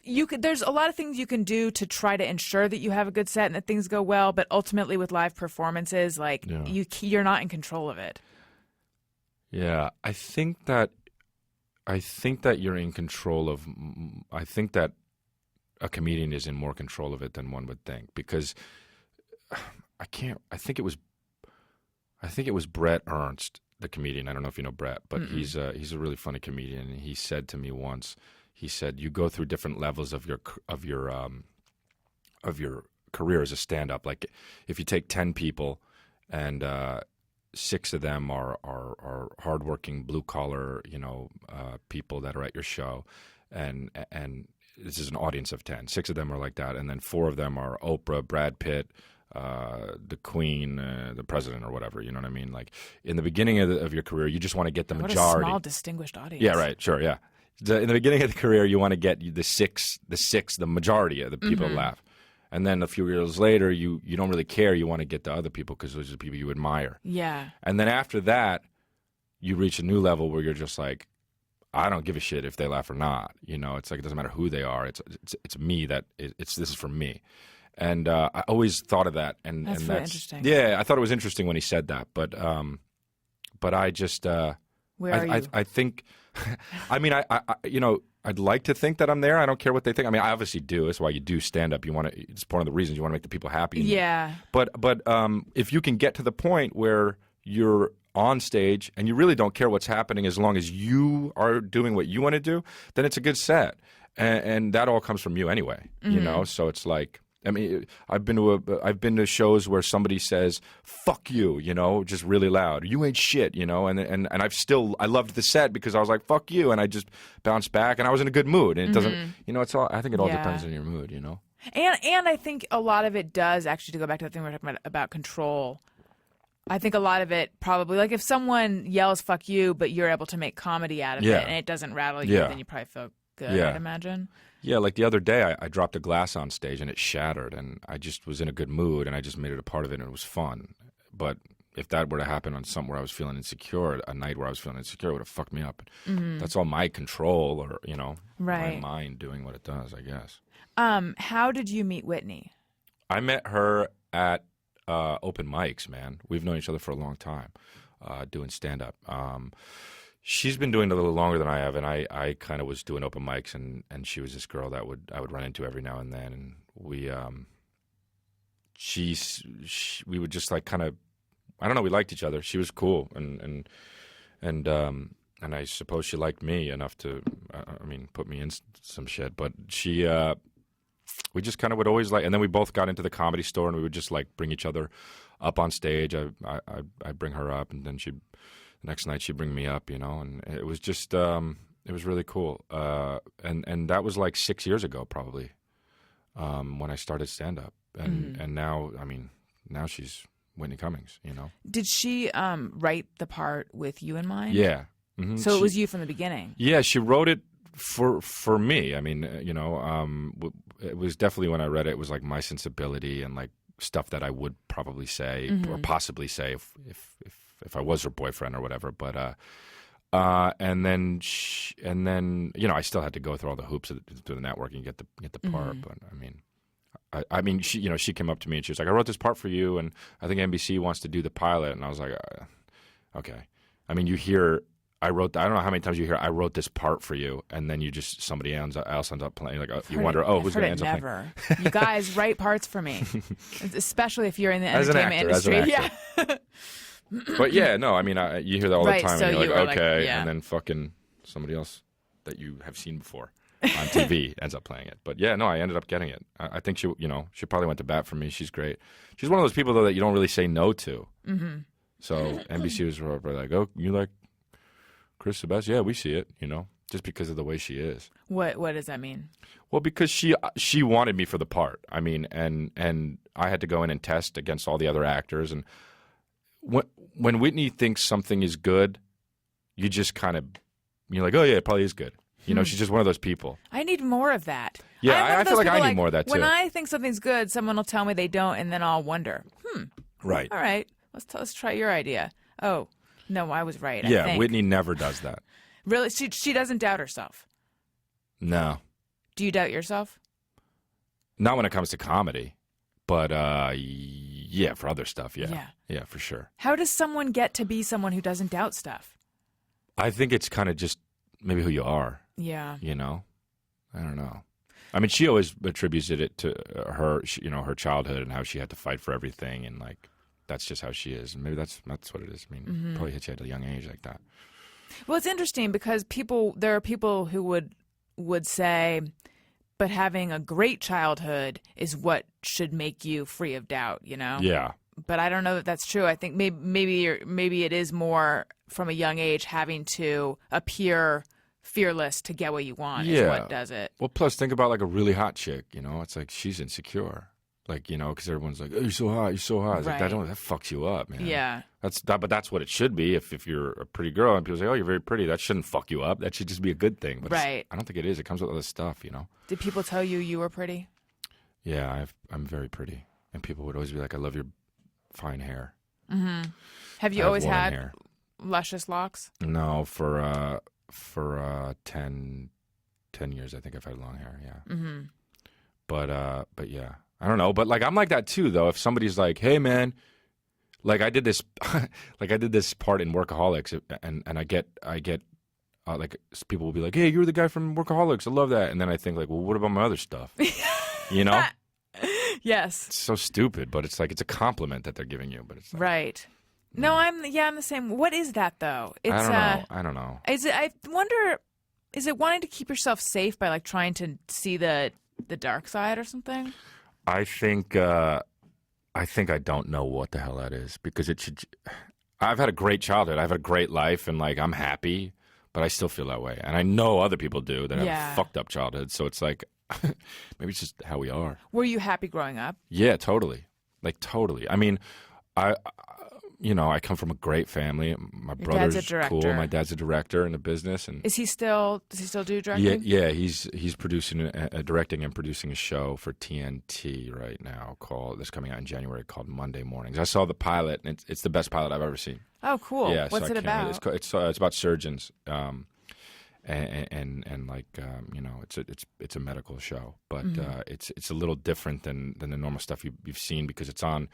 there's a lot of things you can do to try to ensure that you have a good set and that things go well, but ultimately with live performances, like you're not in control of it. Yeah, I think that you're in control of. I think that a comedian is in more control of it than one would think, because I think it was Brett Ernst, the comedian. I don't know if you know Brett, but he's a really funny comedian. And he said to me once, he said, you go through different levels of your career as a stand-up. Like, if you take 10 people and 6 of them are hardworking, blue-collar, people that are at your show, and this is an audience of 10. 6 of them are like that, and then 4 of them are Oprah, Brad Pitt, the Queen, the President, or whatever. You know what I mean? Like, in the beginning of your career, you just want to get the majority. What a small, distinguished audience. Yeah, right. Sure, yeah. In the beginning of the career, you want to get the majority of the people to laugh. And then a few years later, you don't really care. You want to get the other people because those are the people you admire. Yeah. And then after that, you reach a new level where you're just like, I don't give a shit if they laugh or not. You know, it's like, it doesn't matter who they are. It's me this is for me. And I always thought of that. And that's really interesting. Yeah, I thought it was interesting when he said that. But I just where are you? I think, I mean, I'd like to think that I'm there. I don't care what they think. I mean, I obviously do. That's why you do stand up. It's one of the reasons you want to make the people happy. Yeah. But if you can get to the point where you're on stage and you really don't care what's happening as long as you are doing what you want to do, then it's a good set. And that all comes from you anyway, you know? So it's like, I mean, I've been to shows where somebody says "fuck you," just really loud. You ain't shit, and I loved the set because I was like "fuck you," and I just bounced back, and I was in a good mood. And it doesn't, it's all. I think it all depends on your mood, And I think a lot of it does actually, to go back to the thing we were talking about control. I think a lot of it probably, like if someone yells "fuck you," but you're able to make comedy out of it, and it doesn't rattle you, then you probably feel good. I'd imagine. Yeah, like the other day, I dropped a glass on stage and it shattered, and I just was in a good mood, and I just made it a part of it, and it was fun. But if that were to happen on something where I was feeling insecure, a night where I was feeling insecure, it would have fucked me up. That's all my control, or my mind doing what it does, I guess. How did you meet Whitney? I met her at open mics, man. We've known each other for a long time, doing stand-up. She's been doing it a little longer than I have, and I kind of was doing open mics, and she was this girl that I would run into every now and then, and we would just like kind of, I don't know, we liked each other. She was cool, and I suppose she liked me enough to, put me in some shit. But we just kind of would always and then we both got into the Comedy Store, and we would just like bring each other up on stage. I'd bring her up, and then the next night she'd bring me up, and it was just, it was really cool. And that was like 6 years ago, probably, when I started stand-up. And now, now she's Whitney Cummings, Did she write the part with you in mind? Yeah. Mm-hmm. So it was you from the beginning? Yeah, she wrote it for me. It was definitely, when I read it was like my sensibility and like stuff that I would probably say or possibly say if I was her boyfriend or whatever, but and then I still had to go through all the hoops through the network and get the part. But she came up to me and she was like, "I wrote this part for you, and I think NBC wants to do the pilot." And I was like, "Okay." You hear I don't know how many times you hear "I wrote this part for you," and then somebody else ends up playing. Like you wonder, who's going to end up playing? You guys write parts for me, especially if you're in the entertainment industry. As an actor. Yeah. But yeah, no, you hear that all the time, so and you're like, okay, and then fucking somebody else that you have seen before on TV ends up playing it. But yeah, no, I ended up getting it. I think she probably went to bat for me. She's great. She's one of those people though that you don't really say no to. Mm-hmm. So NBC was probably like, "Oh, you like Chris Sebastian?" Yeah, we see it. Just because of the way she is. What does that mean? Well, because she wanted me for the part. And I had to go in and test against all the other actors. And when Whitney thinks something is good, you just kind of, you're like, "Oh yeah, it probably is good." She's just one of those people. I need more of that. Yeah, I feel like I need more of that too. When I think something's good, someone will tell me they don't, and then I'll wonder, Right. All right, let's try your idea. Oh, no, I was right. Yeah, I think. Whitney never does that. Really? She doesn't doubt herself? No. Do you doubt yourself? Not when it comes to comedy, but yeah, for other stuff, yeah. Yeah, for sure. How does someone get to be someone who doesn't doubt stuff? I think it's kind of just maybe who you are. Yeah. I don't know. She always attributes it to her, her childhood and how she had to fight for everything, and like that's just how she is. And maybe that's what it is. Probably hits you at a young age like that. Well, it's interesting because there are people who would say, but having a great childhood is what should make you free of doubt, Yeah. But I don't know that that's true. I think maybe it is more from a young age having to appear fearless to get what you want is what does it. Well, plus think about like a really hot chick, it's like she's insecure. Like, because everyone's like, "Oh, you're so hot, you're so hot." It's like, that fucks you up, man. Yeah. But that's what it should be. If you're a pretty girl and people say, "Oh, you're very pretty," that shouldn't fuck you up. That should just be a good thing. But right. I don't think it is. It comes with other stuff, Did people tell you were pretty? Yeah, I'm very pretty. And people would always be like, "I love your fine hair." Mm-hmm. Have you always had luscious locks? No, for 10 years, I think I've had long hair, yeah. Mm-hmm. But yeah. I don't know, but like I'm like that too, though. If somebody's like, "Hey, man," like I did this part in Workaholics, and I get like people will be like, "Hey, you're the guy from Workaholics. I love that," and then I think like, "Well, what about my other stuff?" Yes. It's so stupid, but it's like it's a compliment that they're giving you, but it's like, right. No, I'm the same. What is that though? It's, I don't know. Is it? I wonder. Is it wanting to keep yourself safe by like trying to see the dark side or something? I think I don't know what the hell that is because it should. I've had a great childhood. I've had a great life, and like I'm happy, but I still feel that way. And I know other people do that have fucked up childhoods. So it's like maybe it's just how we are. Were you happy growing up? Yeah, totally. Like totally. I mean, I come from a great family. My brother's dad's a director. cool. My dad's a director in the business, and Does he still do directing? yeah. He's producing, directing, and producing a show for TNT right now that's coming out in January called Monday Mornings. I saw the pilot, and it's the best pilot I've ever seen. Oh, cool. Yeah, What's so it about? It's about surgeons, and like it's a medical show, but it's a little different than the normal stuff you've seen because it's on.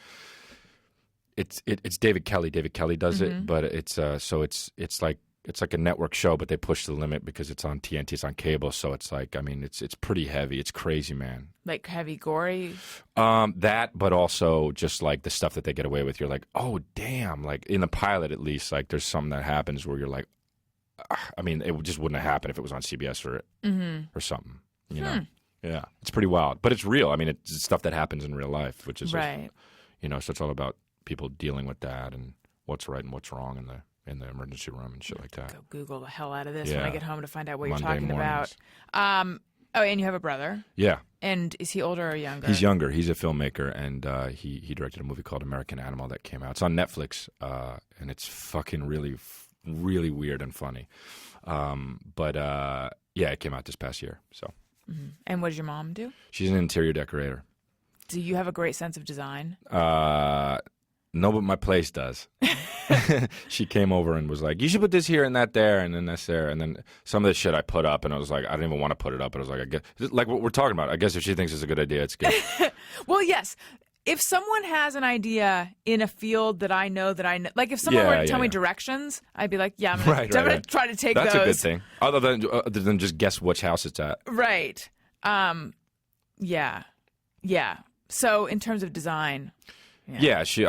It's David Kelly. David Kelly does it, but it's like a network show, but they push the limit because it's on TNT, it's on cable, so it's like it's pretty heavy. It's crazy, man. Like heavy, gory? That, but also just like the stuff that they get away with. You're like, oh damn! Like in the pilot, at least, like there's something that happens where you're like, I mean, it just wouldn't have happened if it was on CBS or something. You know? Yeah, it's pretty wild, but it's real. I mean, it's stuff that happens in real life, which is right. So it's all about people dealing with that and what's right and what's wrong in the emergency room and shit like that. Go Google the hell out of this when Yeah. I get home to find out what Monday you're talking mornings. about. Oh, and you have a brother. Yeah, And is he older or younger? he's younger. He's a filmmaker, and he directed a movie called American Animal that came out. It's on Netflix, and it's fucking really weird and funny. But it came out this past year. So. And what does your mom do? She's an interior decorator. Do you have a great sense of design? No, but my place does. She came over and was like, you should put this here and that there and then this there. And then some of the shit I put up and I was like, I didn't even want to put it up. But I was like, I guess, like what we're talking about. I guess if she thinks it's a good idea, it's good. Well, yes. If someone has an idea in a field that I know, like if someone were to tell me directions, I'd be like, yeah, I'm going to try to take That's those. a good thing. Other than just guess which house it's at. Right. Yeah. So in terms of design. Yeah, I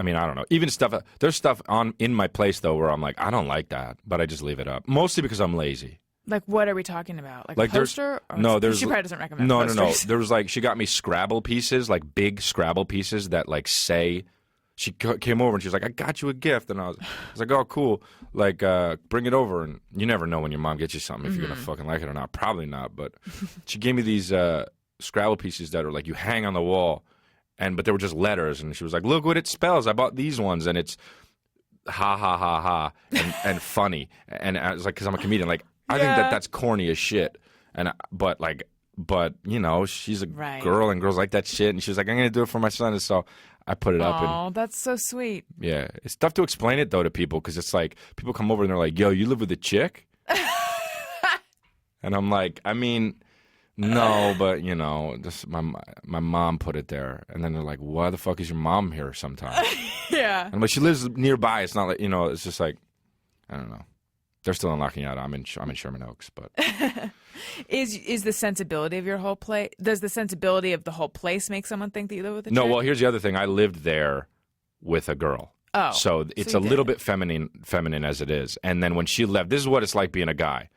don't know. Even stuff, there's stuff in my place, though, where I'm like, I don't like that, but I just leave it up. Mostly because I'm lazy. Like, what are we talking about? Like a there's- poster? no, there's- She probably doesn't recommend No. posters. There was like, she got me Scrabble pieces, like big Scrabble pieces that like say, she came over and she was like, I got you a gift. And I was like, oh, cool. Like, bring it over. And you never know when your mom gets you something if you're going to fucking like it or not. Probably not. But she gave me these Scrabble pieces that are like, you hang on the wall. But they were just letters, and she was like, "Look what it spells. I bought these ones, and it's ha ha ha ha and funny." And I was like, "Cause I'm a comedian. Like, I think that's corny as shit." But she's a girl, and girls like that shit. And she was like, "I'm gonna do it for my son." And so I put it up. Oh, that's so sweet. Yeah, it's tough to explain it though to people because it's like people come over and they're like, "Yo, you live with a chick?" And I'm like, I mean. No, but just my mom put it there, and then they're like, "Why the fuck is your mom here sometimes?" Yeah. And but she lives nearby. It's not like it's just like I don't know. They're still unlocking out. I'm in Sherman Oaks, but is the sensibility of your whole place? Does the sensibility of the whole place make someone think that you live with a chick? no. Well, here's the other thing. I lived there with a girl. Oh, so it's so a little bit feminine as it is. And then when she left, this is what it's like being a guy.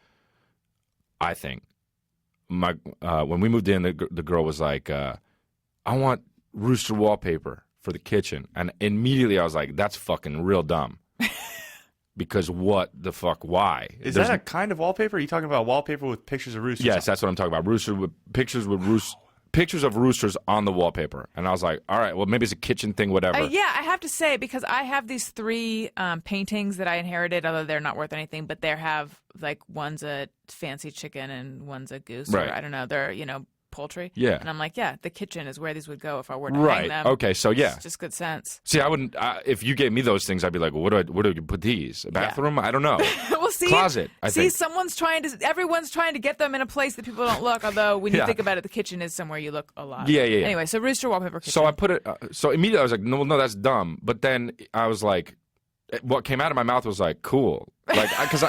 I think. When we moved in, the girl was like, "I want rooster wallpaper for the kitchen," and immediately I was like, "That's fucking real dumb." Because what the fuck? Why? Is that a kind of wallpaper? Are you talking about wallpaper with pictures of roosters? Yes, that's what I'm talking about. Pictures of roosters on the wallpaper, and I was like, "All right, well, maybe it's a kitchen thing, whatever." Yeah, I have to say, because I have these 3 paintings that I inherited, although they're not worth anything, but they have, like, one's a fancy chicken and one's a goose, Right. or I don't know, they're, poultry. Yeah. And I'm like, yeah, the kitchen is where these would go if I were to hang them. Okay, so yeah. It's just good sense. See, I wouldn't. If you gave me those things, I'd be like, "Where do you put these? A bathroom? I don't know." Well, see, Closet. I think. Everyone's trying to get them in a place that people don't look. Although when you think about it, the kitchen is somewhere you look a lot. Yeah. Anyway, so rooster wallpaper kitchen. So I put it. So immediately I was like, no, that's dumb. But then I was like, what came out of my mouth was like, cool, like because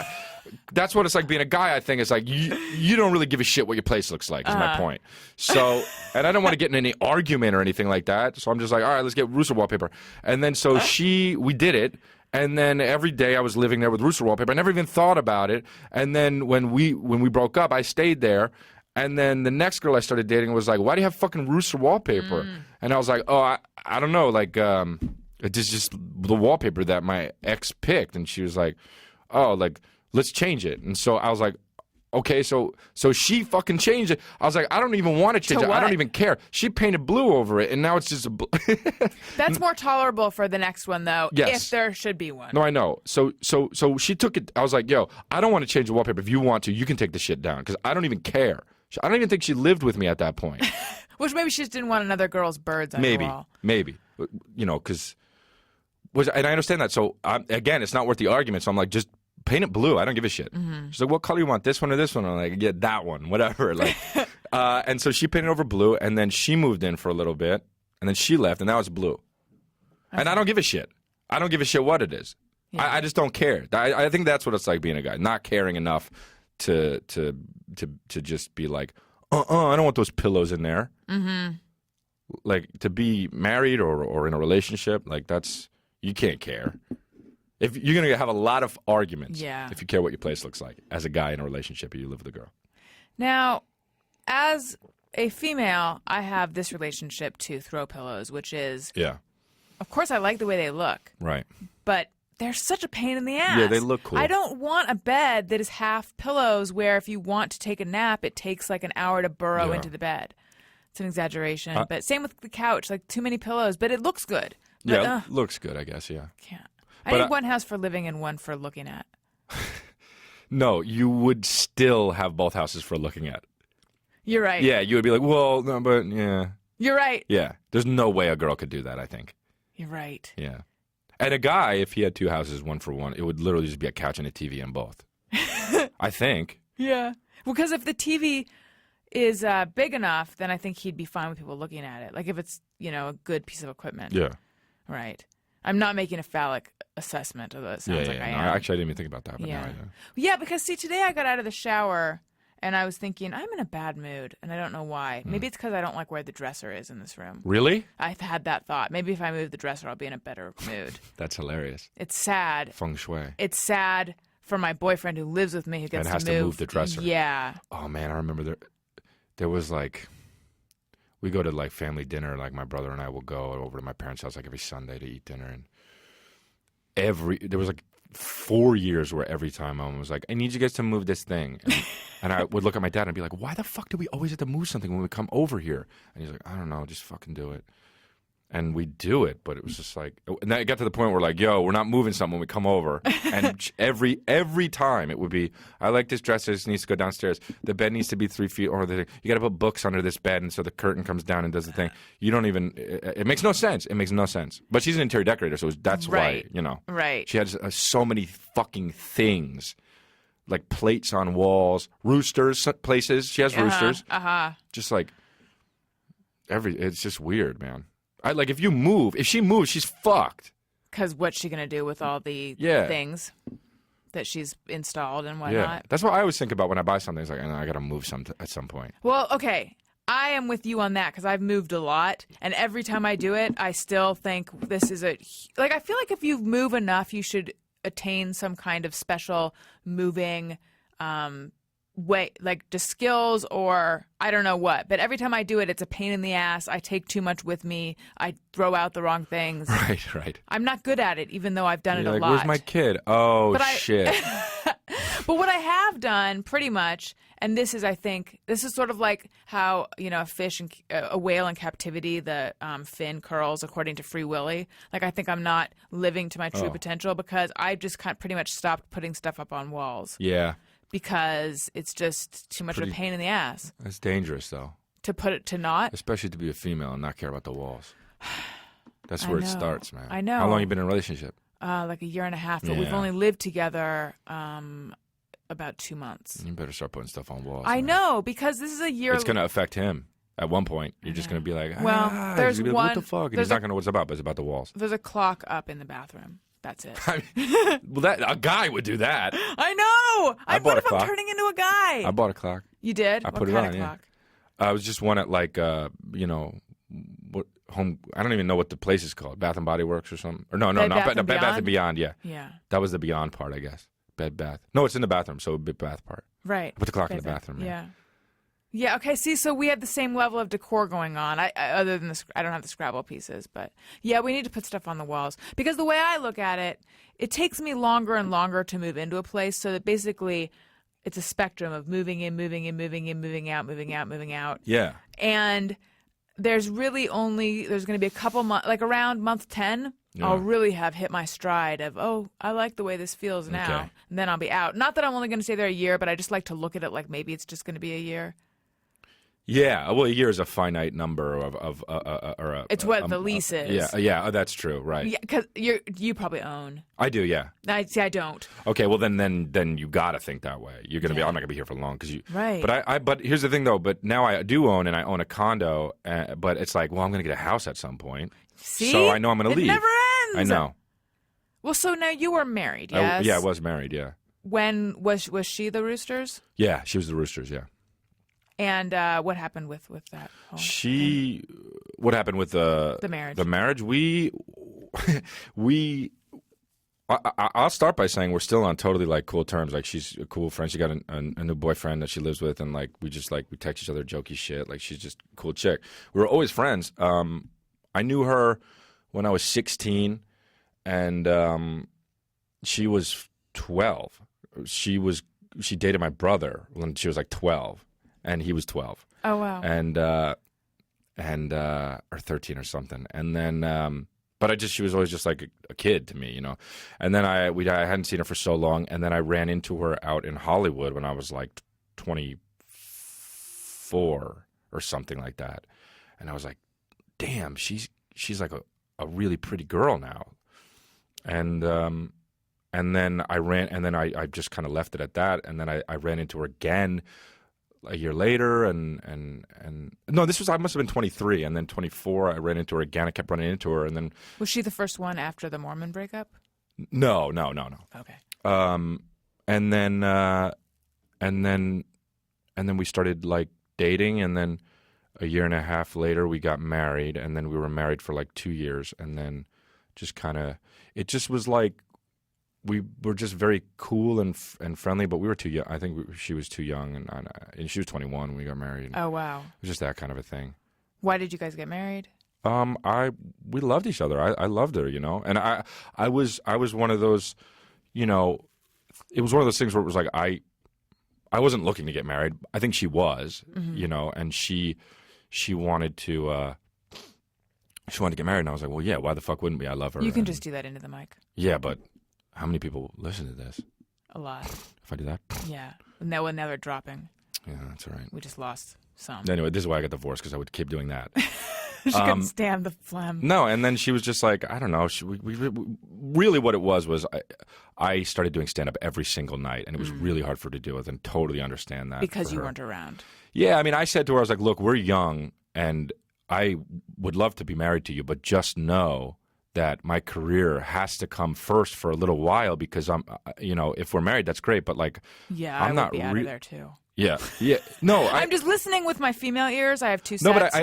that's what it's like being a guy. I think it's like you don't really give a shit what your place looks like. Is my point. So, and I don't want to get in any argument or anything like that. So I'm just like, all right, let's get rooster wallpaper. And then so we did it. And then every day I was living there with rooster wallpaper. I never even thought about it. And then when we broke up, I stayed there. And then the next girl I started dating was like, why do you have fucking rooster wallpaper? And I was like, oh, I don't know. Like, it's just the wallpaper that my ex picked. And she was like, oh, like, let's change it. And so I was like, okay, so she fucking changed it. I was like, I don't even want to change it. I don't even care. She painted blue over it, and now it's just a blue. That's more tolerable for the next one, though, Yes. if there should be one. No, I know. So she took it. I was like, yo, I don't want to change the wallpaper. If you want to, you can take the shit down, because I don't even care. I don't even think she lived with me at that point. Which maybe she just didn't want another girl's birds on the wall. Maybe. You know, because... And I understand that. So, again, it's not worth the argument. So I'm like, just paint it blue. I don't give a shit. She's like, what color you want? This one or this one? I'm like, yeah, that one. Whatever. Like, and so she painted over blue, and then she moved in for a little bit, and then she left, and now it's blue. Okay. And I don't give a shit. I don't give a shit what it is. Yeah. I just don't care. I think that's what it's like being a guy, not caring enough to just be like, I don't want those pillows in there. Like, to be married or in a relationship, like, that's... You can't care. If you're going to have a lot of arguments if you care what your place looks like as a guy in a relationship or you live with a girl. Now, as a female, I have this relationship to throw pillows, which is, of course, I like the way they look. Right. But they're such a pain in the ass. Yeah, they look cool. I don't want a bed that is half pillows where if you want to take a nap, it takes like an hour to burrow into the bed. It's an exaggeration. But same with the couch, like too many pillows, but it looks good. But, yeah, it looks good, I guess, yeah. Can't. I need one house for living and one for looking at. No, you would still have both houses for looking at. You're right. Yeah, you would be like, well, no, but yeah. You're right. Yeah, there's no way a girl could do that, I think. You're right. Yeah. And a guy, if he had two houses, one for one, it would literally just be a couch and a TV in both. I think. Yeah. Well, because if the TV is big enough, then I think he'd be fine with people looking at it. Like if it's, a good piece of equipment. Yeah. Right. I'm not making a phallic assessment, although it sounds like I am. Actually, I didn't even think about that. But now I do. Yeah, because see, today I got out of the shower and I was thinking, I'm in a bad mood, and I don't know why. Maybe it's because I don't like where the dresser is in this room. Really? I've had that thought. Maybe if I move the dresser, I'll be in a better mood. That's hilarious. It's sad. Feng shui. It's sad for my boyfriend who lives with me who gets has to move the dresser. Yeah. Oh, man, I remember there was like... We go to like family dinner, like my brother and I will go over to my parents' house like every Sunday to eat dinner. And there was like 4 years where every time Mom was like, I need you guys to move this thing. And I would look at my dad and be like, why the fuck do we always have to move something when we come over here? And he's like, I don't know, just fucking do it. And we do it, but it was just like, and then it got to the point where like, yo, we're not moving something when we come over. And every time it would be, I like this dresser, it needs to go downstairs. The bed needs to be 3 feet, or you got to put books under this bed, and so the curtain comes down and does the thing. You don't even, it makes no sense. It makes no sense. But she's an interior decorator, so that's why, Right. She has so many fucking things, like plates on walls, roosters, places. She has roosters. Just like it's just weird, man. If she moves, she's fucked. Because what's she going to do with all the things that she's installed and whatnot? Yeah. That's what I always think about when I buy something. It's like, I got to move at some point. Well, okay. I am with you on that because I've moved a lot. And every time I do it, I still think this is I feel like if you move enough, you should attain some kind of special moving way, like just skills or I don't know what. But every time I do it, it's a pain in the ass. I take too much with me. I throw out the wrong things. Right. I'm not good at it, even though I've done it a lot. Where's my kid? Oh, shit. But what I have done pretty much, and this is sort of like how, a whale in captivity, the fin curls according to Free Willy. Like I think I'm not living to my true potential because I've just pretty much stopped putting stuff up on walls. Yeah. Because it's just too much of a pain in the ass. It's dangerous, though. To not? Especially to be a female and not care about the walls. That's where it starts, man. I know. How long you been in a relationship? Like a year and a half, but we've only lived together about 2 months. You better start putting stuff on walls. I know, because this is a year... It's going to affect him. At one point, you're just going to be like, there's he's gonna be like, what the fuck? And he's not going to know what it's about, but it's about the walls. There's a clock up in the bathroom. That's it. A guy would do that. I know. What if I'm turning into a guy? I bought a clock. You did? I put it on. Yeah. I was just one at what home. I don't even know what the place is called. Bath and Body Works or something. Or no, not Bed Bath and Beyond. Yeah. Yeah. That was the Beyond part, I guess. Bed Bath. No, it's in the bathroom. So Bed Bath part. Right. I put the clock in the bathroom. Yeah. Yeah. Okay. See, so we have the same level of decor going on. Other than I don't have the Scrabble pieces, but yeah, we need to put stuff on the walls because the way I look at it, it takes me longer and longer to move into a place. So that basically, it's a spectrum of moving in, moving in, moving in, moving out, moving out, moving out. Yeah. And there's going to be a couple months, like around month 10, I'll really have hit my stride of, I like the way this feels now. Okay. And then I'll be out. Not that I'm only going to stay there a year, but I just like to look at it like maybe it's just going to be a year. Yeah, well, a year is a finite number It's what the lease is. Yeah, that's true, right? Yeah, because you probably own. I do, yeah. I don't. Okay, well then you got to think that way. You're gonna be. I'm not gonna be here for long because you. Right. But here's the thing though. But now I do own, and I own a condo. But it's like, well, I'm gonna get a house at some point. See? So I know I'm gonna leave. It never ends. I know. Well, so now you were married, yes? I was married. Yeah. When was she the Roosters? Yeah, she was the Roosters. Yeah. And what happened with that? What happened with the marriage? The marriage. I'll start by saying we're still on totally like cool terms. Like she's a cool friend. She got a new boyfriend that she lives with, and like we text each other jokey shit. Like she's just a cool chick. We were always friends. I knew her when I was 16, and she was 12. She dated my brother when she was like 12. And he was 12. Oh wow! And or 13 or something. And then, but she was always just like a kid to me, you know. And then I hadn't seen her for so long. And then I ran into her out in Hollywood when I was like 24 or something like that. And I was like, damn, she's like a really pretty girl now. And then I just kind of left it at that. And then I ran into her again a year later, and no, I must have been 23, and then 24, I ran into her again. I kept running into her, and then was she the first one after the Mormon breakup? No. Okay. And then we started like dating, and then a year and a half later we got married, and then we were married for like 2 years, and then just kind of it just was like. We were just very cool and friendly, but we were too young. I think she was too young, and she was 21 when we got married. Oh wow! It was just that kind of a thing. Why did you guys get married? We loved each other. I loved her, you know, and I was one of those, you know, it was one of those things where it was like I wasn't looking to get married. I think she was, you know, and she wanted to. She wanted to get married, and I was like, well, yeah, why the fuck wouldn't we? I love her. You can just do that into the mic. Yeah, but. How many people listen to this? A lot. If I do that? Yeah. Now they're dropping. Yeah, that's all right. We just lost some. Anyway, this is why I got divorced, because I would keep doing that. She couldn't stand the phlegm. No, and then she was just like, I don't know. Really what it was I started doing stand-up every single night, and it was really hard for her to deal with, and totally understand that. Because you weren't around. Yeah, I mean, I said to her, I was like, look, we're young, and I would love to be married to you, but just know that my career has to come first for a little while, because I'm, you know, if we're married, that's great, but like, yeah, I'm I not would be out of there too. Yeah. No, I'm just listening with my female ears. I have two sets. No, but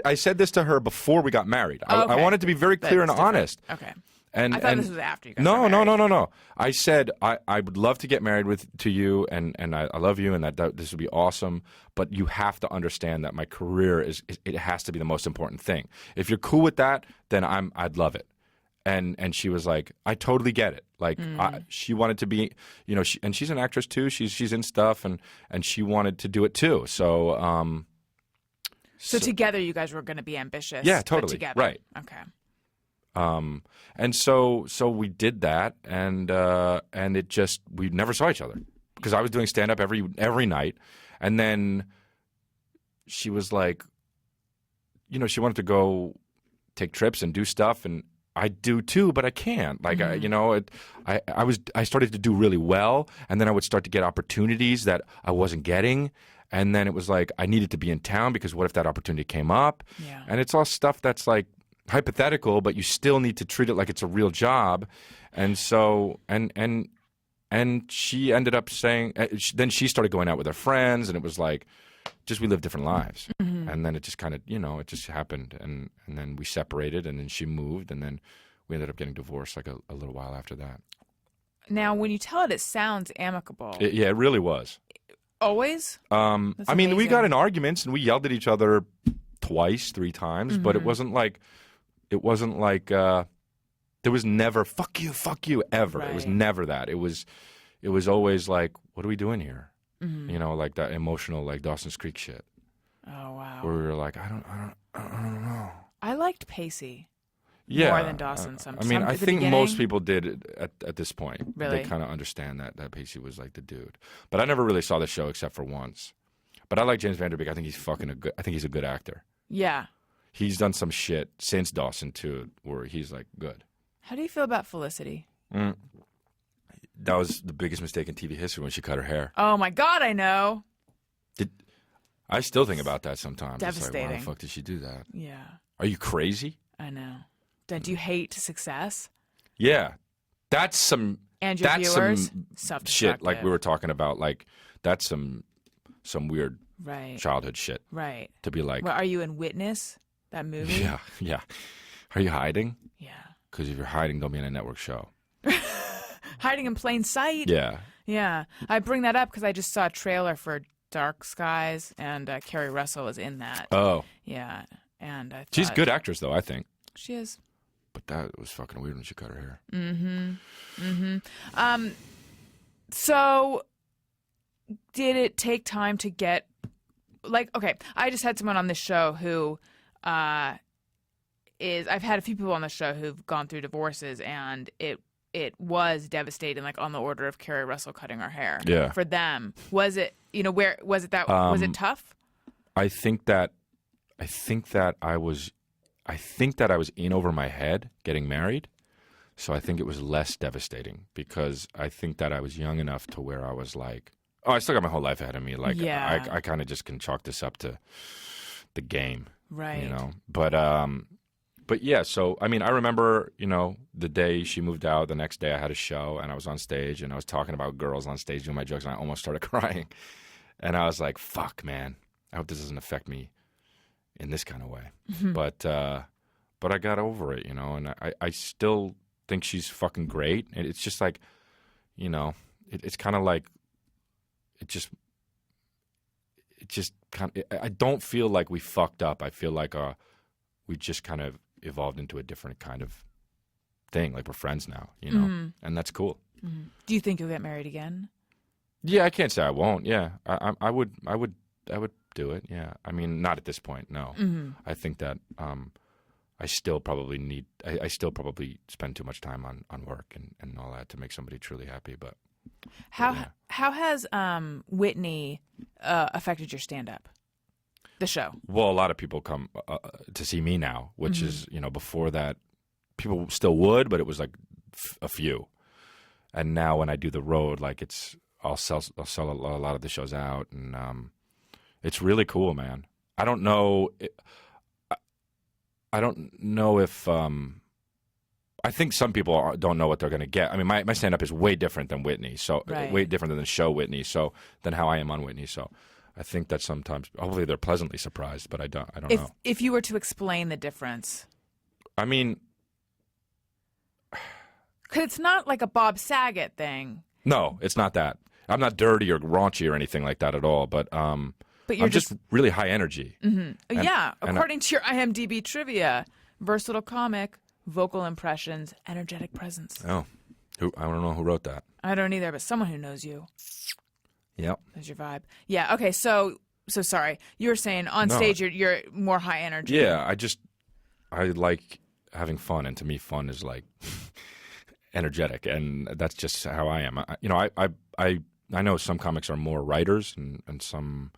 I said this to her before we got married. I wanted to be very clear and honest. Okay. And I thought this was after you got married. No. No. I said I would love to get married to you, and I love you, and that this would be awesome. But you have to understand that my career it has to be the most important thing. If you're cool with that, then I'd love it. And she was like, I totally get it. Like she wanted to be, you know, and she's an actress too. She's in stuff, and she wanted to do it too. So so together you guys were going to be ambitious. Yeah, totally. Together. Right. Okay. And so we did that, and it just, we never saw each other, because I was doing stand up every night, and then she was like, you know, she wanted to go take trips and do stuff, and I do too, but I can't. Like, I started to do really well, and then I would start to get opportunities that I wasn't getting. And then it was like, I needed to be in town, because what if that opportunity came up? Yeah. And it's all stuff that's like hypothetical, but you still need to treat it like it's a real job. And so, and she ended up saying, then she started going out with her friends, and it was like, just we live different lives. Mm-hmm. And then it just kind of, you know, it just happened. And then we separated, and then she moved, and then we ended up getting divorced like a little while after that. Now, when you tell it, it sounds amicable. Yeah, it really was. Always? I mean, we amazing. got in arguments and we yelled at each other twice, 3 times, but it wasn't like there was never fuck you ever. It was Right. never that. It was always like, what are we doing here? You know, like that emotional, like Dawson's Creek shit, Oh, wow. where we were like, I don't know. I liked Pacey. Yeah, More than Dawson. I mean, I at the think most beginning. people did at this point. Really? They kind of understand that Pacey was like the dude. But I never really saw the show except for once. But I like James Van Der Beek. I think he's a good actor. Yeah. He's done some shit since Dawson too, where he's like good. How do you feel about Felicity? That was the biggest mistake in TV history when she cut her hair. Oh, my God, I know. I still think about that sometimes. It's like, why Devastating. the fuck did she do that? Yeah, Are you crazy? I know. Do you hate success? Yeah, that's some. And your that's viewers? some shit. Like we Self-destructive. were talking about. Like that's some weird Right. childhood shit. Right. To be like, Well, are you in Witness, that movie? yeah. Are you hiding? Yeah. Because if you're hiding, don't be in a network show. Hiding in plain sight? Yeah. Yeah. I bring that up because I just saw a trailer for Dark Skies, and Kerry Russell is in that. Oh, Yeah. And I thought, she's a good actress though. I think. She is. But that was fucking weird when she cut her Mm. hair. So, did it take time to get, like, okay, I just had someone on this show who I've had a few people on the show who've gone through divorces, and it was devastating, like on the order of Kerry Russell cutting her hair. Yeah. For them, was it? Where was it? Was it tough? I think that I was in over my head getting married. So I think it was less devastating because I think that I was young enough to where I was like, oh, I still got my whole life ahead of me. Like, Yeah. I kind of just can chalk this up to the game, Right. you know? But yeah, so, I mean, I remember, you know, the day she moved out, the next day I had a show and I was on stage and I was talking about girls on stage doing my jokes and I almost started crying. And I was like, fuck, man, I hope this doesn't affect me in this kind of way. But I got over it, you know, and I still think she's fucking great. And it's just like, you know, it's kind of like, it just kind of, I don't feel like we fucked up. I feel like we just kind of evolved into a different kind of thing. Like we're friends now, you know, and that's cool. Do you think you'll get married again? Yeah, I can't say I won't. Yeah, I would do it. Yeah, I mean, not at this point. No, I think that I still probably I still probably spend too much time on work and all that to make somebody truly happy. But How has Whitney affected your stand-up? The show. well, a lot of people come to see me now, which is, you know, before that people still would, but it was like a few. And now when I do the road, like I'll sell a lot of the shows out, and it's really cool, man. I don't know. I don't know if I think some people don't know what they're going to get. I mean, my stand up is way different than Whitney, so Right. way different than the show Whitney, so than how I am on Whitney. So I think that sometimes, hopefully, they're pleasantly surprised, but I don't know. If you were to explain the difference, I mean, because it's not like a Bob Saget thing, no, it's not that. I'm not dirty or raunchy or anything like that at all, but but you're I'm just really high energy. yeah. and According to your IMDb trivia, versatile comic, vocal impressions, energetic presence. Oh, I don't know who wrote that. I don't either, but someone who knows you. Yep. That's your vibe. Yeah. Okay. So sorry. You were saying on No. stage you're more high energy. Yeah, I like having fun, and to me, fun is like energetic, and that's just how I am. I know some comics are more writers, and some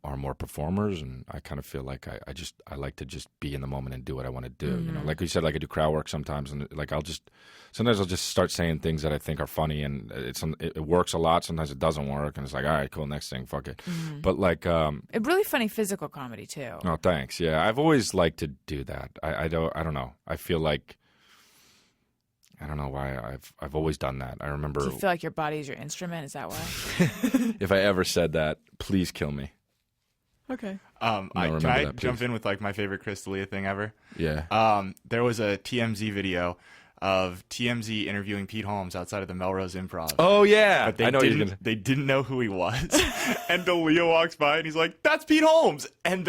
are more performers, and I kind of feel like I like to just be in the moment and do what I want to do. You know, like you said, like I do crowd work sometimes, and like sometimes I'll just start saying things that I think are funny, and it works a lot. Sometimes it doesn't work, and it's like, all right, cool, next thing, fuck it. But like, A really funny physical comedy too. oh, thanks. Yeah, I've always liked to do that. I don't know. I feel like I don't know why I've always done that. I remember Do you feel like your body is your instrument? Is that why? if I ever said that, please kill me. Okay. Can remember I that, jump please. in with like my favorite Crystalia thing ever? Yeah. There was a TMZ video of TMZ interviewing Pete Holmes outside of the Melrose Improv. Oh yeah, But they I know you're didn't. gonna. They didn't know who he was, and D'Elia walks by and he's like, "That's Pete Holmes." And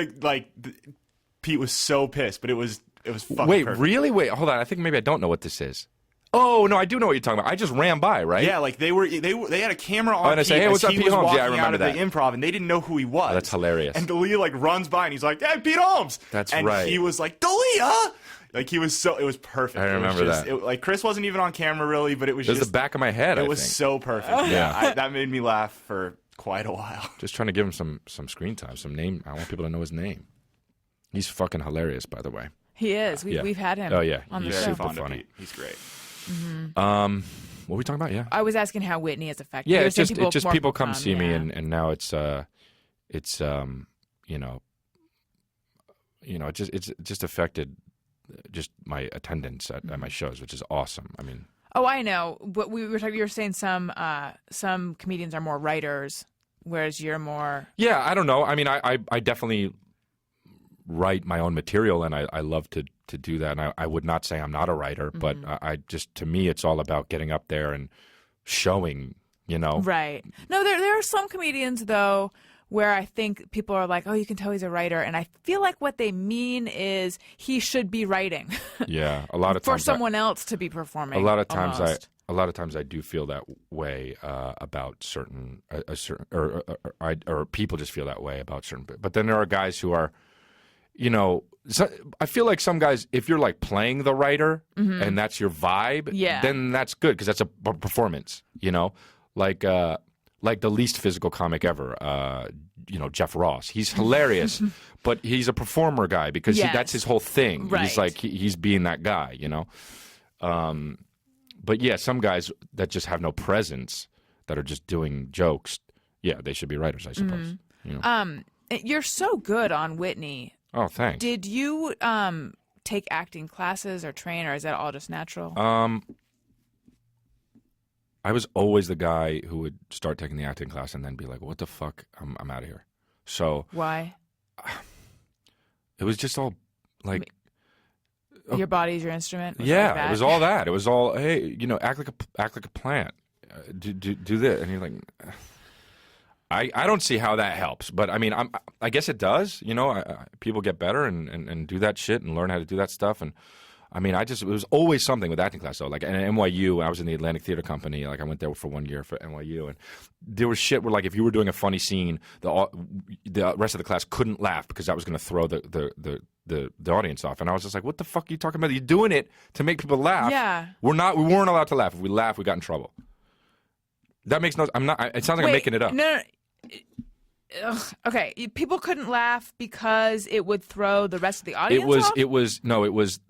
Pete was so pissed, but it was fucking Wait, perfect. really? Wait, hold on. I think maybe I don't know what this is. Oh no, I do know what you're talking about. I just ran by, right? Yeah, like they had a camera on. and I Pete say, "Hey, as what's up, he Pete was Holmes?" Yeah, I walking out remember of the improv, and they didn't know who he was. Oh, that's hilarious. And D'Elia runs by and he's like, "Hey, Pete Holmes." That's and right. He was like, "D'Elia." Like it was perfect. I remember that. Like Chris wasn't even on camera really, but it was It was just the back of my head. It I was think. so perfect. Yeah. That made me laugh for quite a while. Just trying to give him some screen time, some name. I want people to know his name. He's fucking hilarious, by the way. He is. Yeah. We've had him. Oh, yeah. on the He's show. Very super fond funny. of Pete. He's great. What were we talking about? Yeah. I was asking how Whitney is affected. Yeah, You were it's saying just more people come see me, yeah. and now it's it's just affected just my attendance at my shows, which is awesome. I mean, Oh, I know. But we were talking. You were saying some comedians are more writers, whereas you're more. yeah, I don't know. I mean, I definitely write my own material, and I love to do that. And I would not say I'm not a writer, but I just, to me, it's all about getting up there and showing. Right. No, there are some comedians though where I think people are like, oh, you can tell he's a writer, and I feel like what they mean is he should be writing. Yeah, a lot of for times someone else to be performing. a lot of times almost. I do feel that way about certain or people just feel that way about certain. But then there are guys who are, I feel like some guys, if you're like playing the writer and that's your vibe, Yeah. then that's good because that's a performance. Like the least physical comic ever, Jeff Ross. He's hilarious, but he's a performer guy because Yes. that's his whole thing. Right. He's like he's being that guy, But yeah, some guys that just have no presence, that are just doing jokes, yeah, they should be writers, I suppose. You're so good on Whitney. Oh, thanks. Did you take acting classes or train, or is that all just natural? I was always the guy who would start taking the acting class and then be like, "What the fuck? I'm out of here." So Why? it was just all like, Your body's your instrument? Was yeah, like that? it was all that. It was all, hey, act like a plant. Do this, and you're like, I don't see how that helps, but I mean, I guess it does. People get better and do that shit and learn how to do that stuff. And I mean, it was always something with acting class though. Like at NYU, I was in the Atlantic Theater Company. Like I went there for 1 year for NYU, and there was shit where like if you were doing a funny scene, the rest of the class couldn't laugh because that was going to throw the audience off. And I was just like, what the fuck are you talking about? You're doing it to make people laugh. Yeah. We weren't allowed to laugh. If we laughed, we got in trouble. That makes no. I'm not. It sounds like I'm making it up. No. Ugh, okay, people couldn't laugh because it would throw the rest of the audience off? It was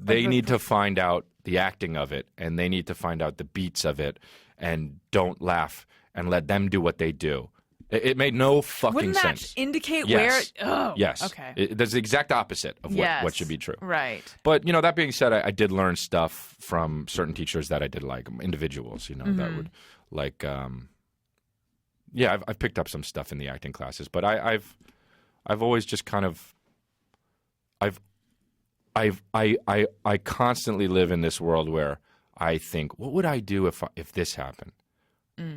they the- need to find out the acting of it, and they need to find out the beats of it, and don't laugh and let them do what they do. It made no fucking Wouldn't that sense. indicate Yes. where? Oh, Yes. Okay. That's the exact opposite of Yes. what should be true. Right. But that being said, I did learn stuff from certain teachers that I did like, individuals. That would like. Yeah, I've picked up some stuff in the acting classes, but I've always just kind of I constantly live in this world where I think, what would I do if this happened,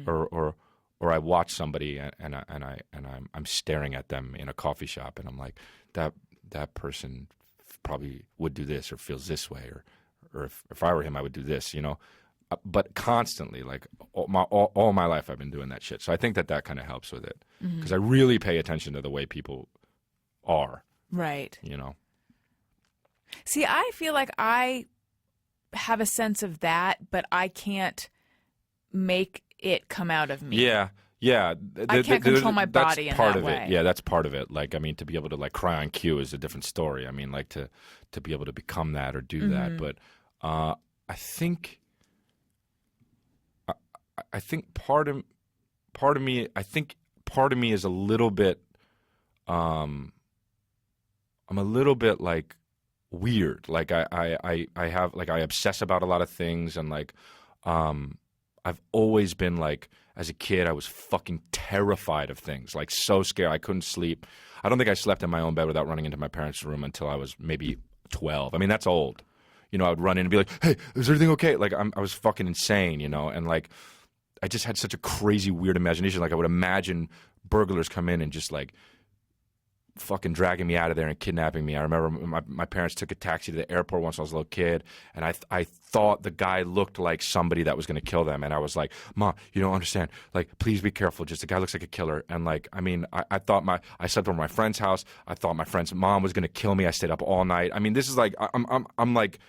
or I watch somebody and I'm staring at them in a coffee shop and I'm like, that person probably would do this or feels this way, or if I were him I would do this, But constantly, like all my life, I've been doing that shit. So I think that kind of helps with it because I really pay attention to the way people are. Right. You know. See, I feel like I have a sense of that, but I can't make it come out of me. Yeah. Yeah. I can't control my body in That's part that of way. it. Yeah, that's part of it. Like, I mean, to be able to like cry on cue is a different story. I mean, like to be able to become that or do that. But I think part of me is a little bit I'm a little bit like weird. Like I have like I obsess about a lot of things, and like I've always been like, as a kid I was fucking terrified of things, like so scared I couldn't sleep. I don't think I slept in my own bed without running into my parents' room until I was maybe 12. I mean, that's old. you know, I would run in and be like, hey, is everything okay? Like, I was fucking insane, you know, and like, I just had such a crazy, weird imagination. Like, I would imagine burglars come in and just like fucking dragging me out of there and kidnapping me. I remember my parents took a taxi to the airport once I was a little kid, and I thought the guy looked like somebody that was going to kill them, and I was like, Mom, you don't understand. Like, please be careful. Just the guy looks like a killer. And like, I mean, I thought I slept over my friend's house. I thought my friend's mom was going to kill me. I stayed up all night. I mean, this is like, I'm like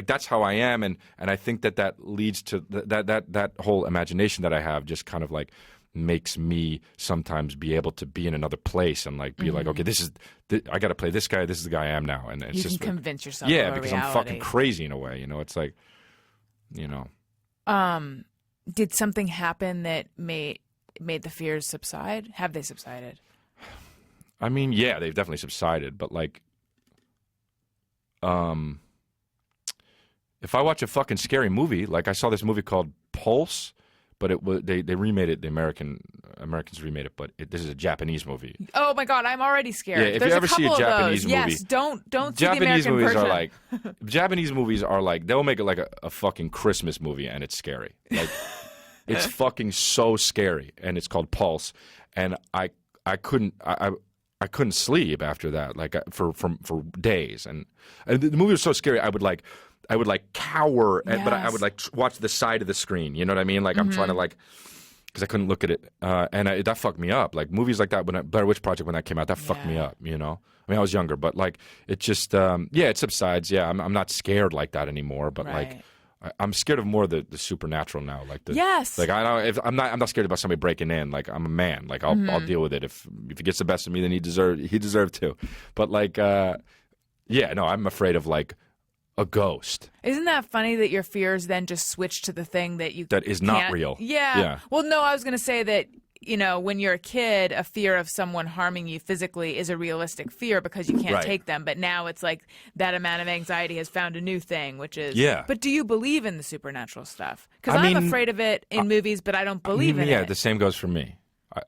that's how I am, and I think that leads to that whole imagination that I have just kind of like makes me sometimes be able to be in another place and like be like, okay, I got to play this guy. This is the guy I am now, and it's You just can convince yourself. yeah, of a because reality. I'm fucking crazy in a way. You know, it's like, you know. Did something happen that made the fears subside? Have they subsided? I mean, yeah, they've definitely subsided, but like, if I watch a fucking scary movie, like I saw this movie called Pulse, but it was they remade it. The Americans remade it, but this is a Japanese movie. Oh my God, I'm already scared. Yeah, if There's you ever see a couple of Japanese those. movie, yes, don't see Japanese the American movies version. are like Japanese movies are like they'll make it like a fucking Christmas movie, and it's scary. Like it's fucking so scary, and it's called Pulse, and I couldn't sleep after that, like for days, and the movie was so scary. I would cower, but I would like watch the side of the screen. You know what I mean? Like I'm trying to like, because I couldn't look at it, and that fucked me up. Like movies like that, Blair Witch Project, when that came out, that fucked me up. You know, I mean, I was younger, but like it just, it subsides. Yeah, I'm not scared like that anymore. But like, I'm scared of more of the supernatural now. Like like I know if I'm not scared about somebody breaking in. Like I'm a man. Like I'll deal with it. If he gets the best of me, then he deserved to. But like, no, I'm afraid of like a ghost. Isn't that funny that your fears then just switch to the thing that is not can't- real? Yeah. Well, no, I was going to say that, you know, when you're a kid, a fear of someone harming you physically is a realistic fear because you can't take them. But now it's like that amount of anxiety has found a new thing, which is. Yeah. But do you believe in the supernatural stuff? Because I'm afraid of it in movies, but I don't believe in it. Yeah, the same goes for me.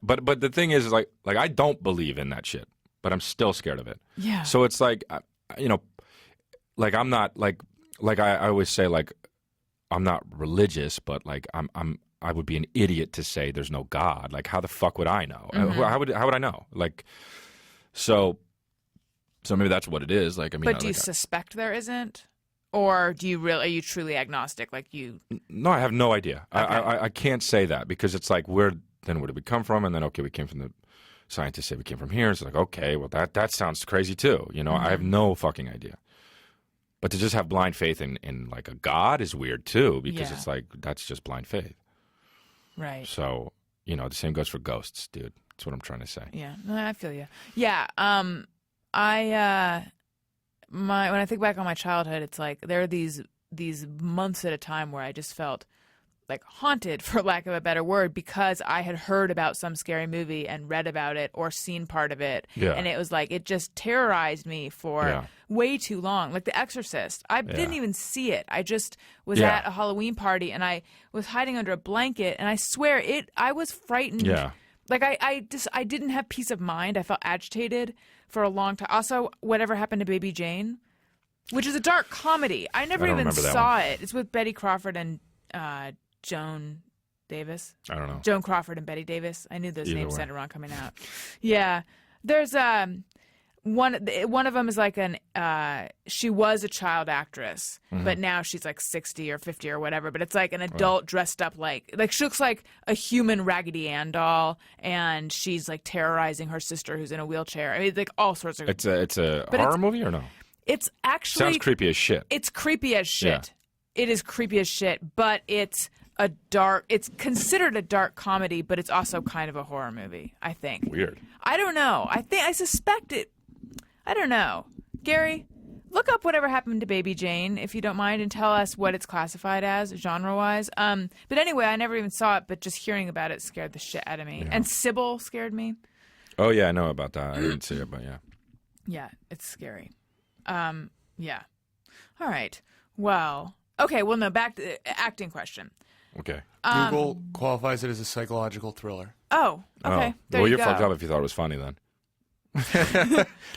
But the thing is like I don't believe in that shit, but I'm still scared of it. Yeah. So it's like, you know, like I'm not like I always say, like I'm not religious, but like I would be an idiot to say there's no God. Like how the fuck would I know? How would I know? Like so maybe that's what it is. Like I mean, but do you suspect there isn't, or are you truly agnostic? Like you? No, I have no idea. Okay. I can't say that because it's like where did we come from? And then okay, we came from the scientists say we came from here. It's like okay, well that sounds crazy too. You know, I have no fucking idea. But to just have blind faith in like a God is weird too, because it's like that's just blind faith. Right. So, you know, the same goes for ghosts, dude. That's what I'm trying to say. Yeah, no, I feel you. Yeah, when I think back on my childhood, it's like there are these months at a time where I just felt like haunted, for lack of a better word, because I had heard about some scary movie and read about it or seen part of it. Yeah. And it was like, it just terrorized me for way too long. Like The Exorcist. I didn't even see it. I just was at a Halloween party and I was hiding under a blanket and I swear I was frightened. Yeah. Like I didn't have peace of mind. I felt agitated for a long time. Also, Whatever Happened to Baby Jane, which is a dark comedy. I never even saw it. It's with Betty Crawford and Joan Davis. I don't know. Joan Crawford and Betty Davis. I knew those names way. sounded wrong coming out. Yeah. There's one of them is like she was a child actress, but now she's like 60 or 50 or whatever, but it's like an adult dressed up like she looks like a human Raggedy Ann doll, and she's like terrorizing her sister who's in a wheelchair. I mean, like all sorts of. It's a horror movie or no? It's actually sounds creepy as shit. It's creepy as shit. Yeah. It is creepy as shit, but it's considered a dark comedy, but it's also kind of a horror movie, I think. Weird. I don't know. I suspect it. I don't know. Gary, look up Whatever Happened to Baby Jane, if you don't mind, and tell us what it's classified as, genre-wise. But anyway, I never even saw it, but just hearing about it scared the shit out of me. Yeah. And Sybil scared me. Oh, yeah, I know about that. I didn't see it, but yeah. Yeah, it's scary. Yeah. All right. Well, okay, well, no, back to the acting question. Okay. Google qualifies it as a psychological thriller. Oh, okay. There well, you you're go. fucked up if you thought it was funny then.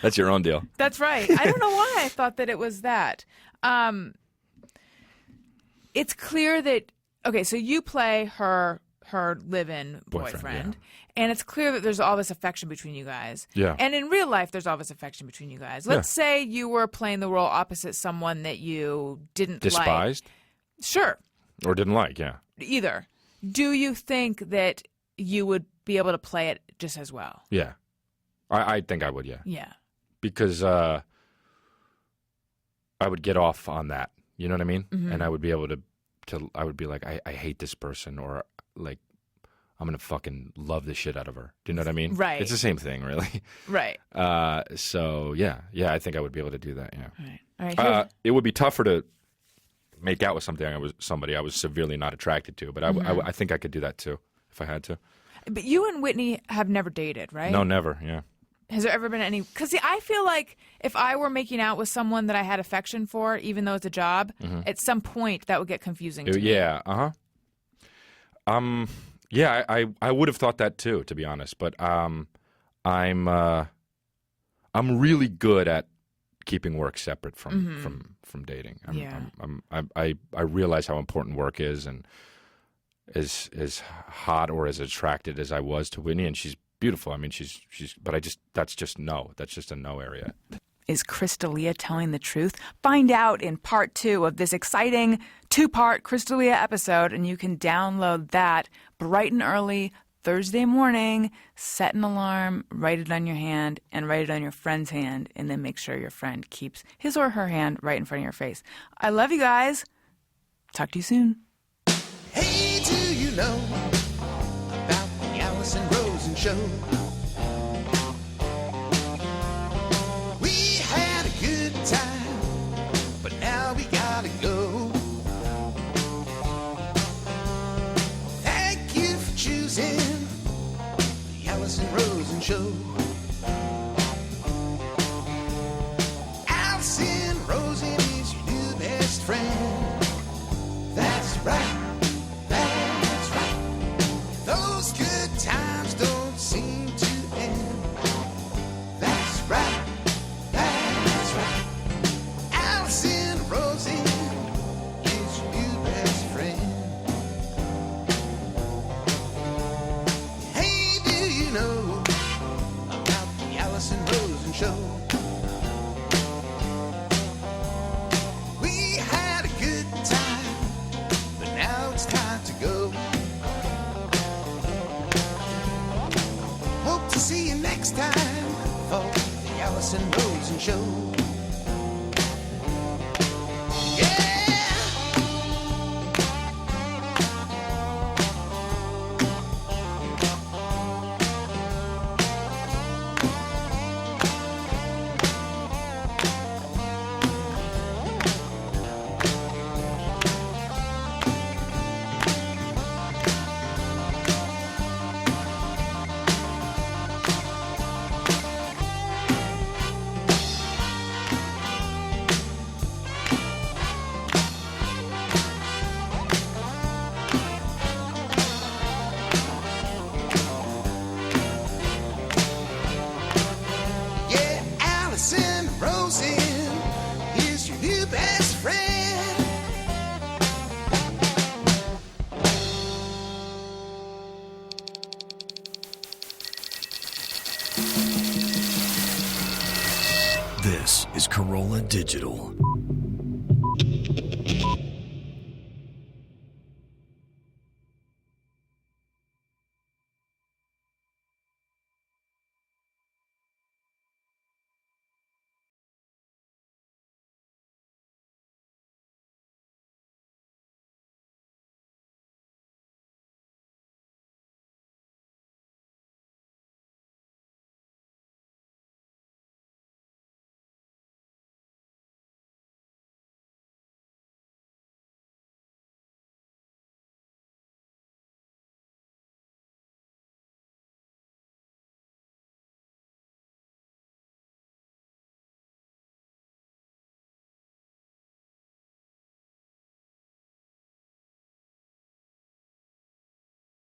That's your own deal. That's right. I don't know why I thought that it was that. it's clear that okay, so you play her live-in Boyfriend, boyfriend, and it's clear that there's all this affection between you guys. Yeah. And in real life, there's all this affection between you guys. Let's say you were playing the role opposite someone that you didn't Despised? like. Sure. Or didn't like, yeah. Either. Do you think that you would be able to play it just as well? Yeah. I think I would, yeah. Yeah. Because I would get off on that. You know what I mean? Mm-hmm. And I would be able to I would be like, I hate this person, or like, I'm going to fucking love the shit out of her. Do you know what I mean? Right. It's the same thing, really. Right. So, yeah, I think I would be able to do that, yeah. All right. It would be tougher to make out with somebody I was severely not attracted to, but I think I could do that too, if I had to. But you and Whitney have never dated, right? No, never, yeah. Has there ever been any? Because I feel like if I were making out with someone that I had affection for, even though it's a job, at some point that would get confusing to me. Yeah, yeah, I would have thought that too, to be honest. But I'm really good at keeping work separate from dating. I realize how important work is, and as hot or as attracted as I was to Whitney, and she's beautiful. I mean, she's but that's just a no area. Is Crystalia telling the truth? Find out in part 2 of this exciting 2-part Crystalia episode, and you can download that bright and early Thursday morning. Set an alarm, write it on your hand, and write it on your friend's hand, and then make sure your friend keeps his or her hand right in front of your face. I love you guys. Talk to you soon. Hey, do you know about the Alison Rosen show? We had a good time, but now we gotta go. Thank you for choosing the Alison Rosen show. Alison Rosen is your new best friend. That's right. That's right. Those good times don't seem to end. That's right. That's right. Alison Rosen is your new best friend. Hey, do you know about the Alison Rosen show? We had a good time, but now it's time to go. Hope to see you next time for the Alison Rosen show. Yeah! Yeah, Alison Rosen is your new best friend. This is Corolla Digital.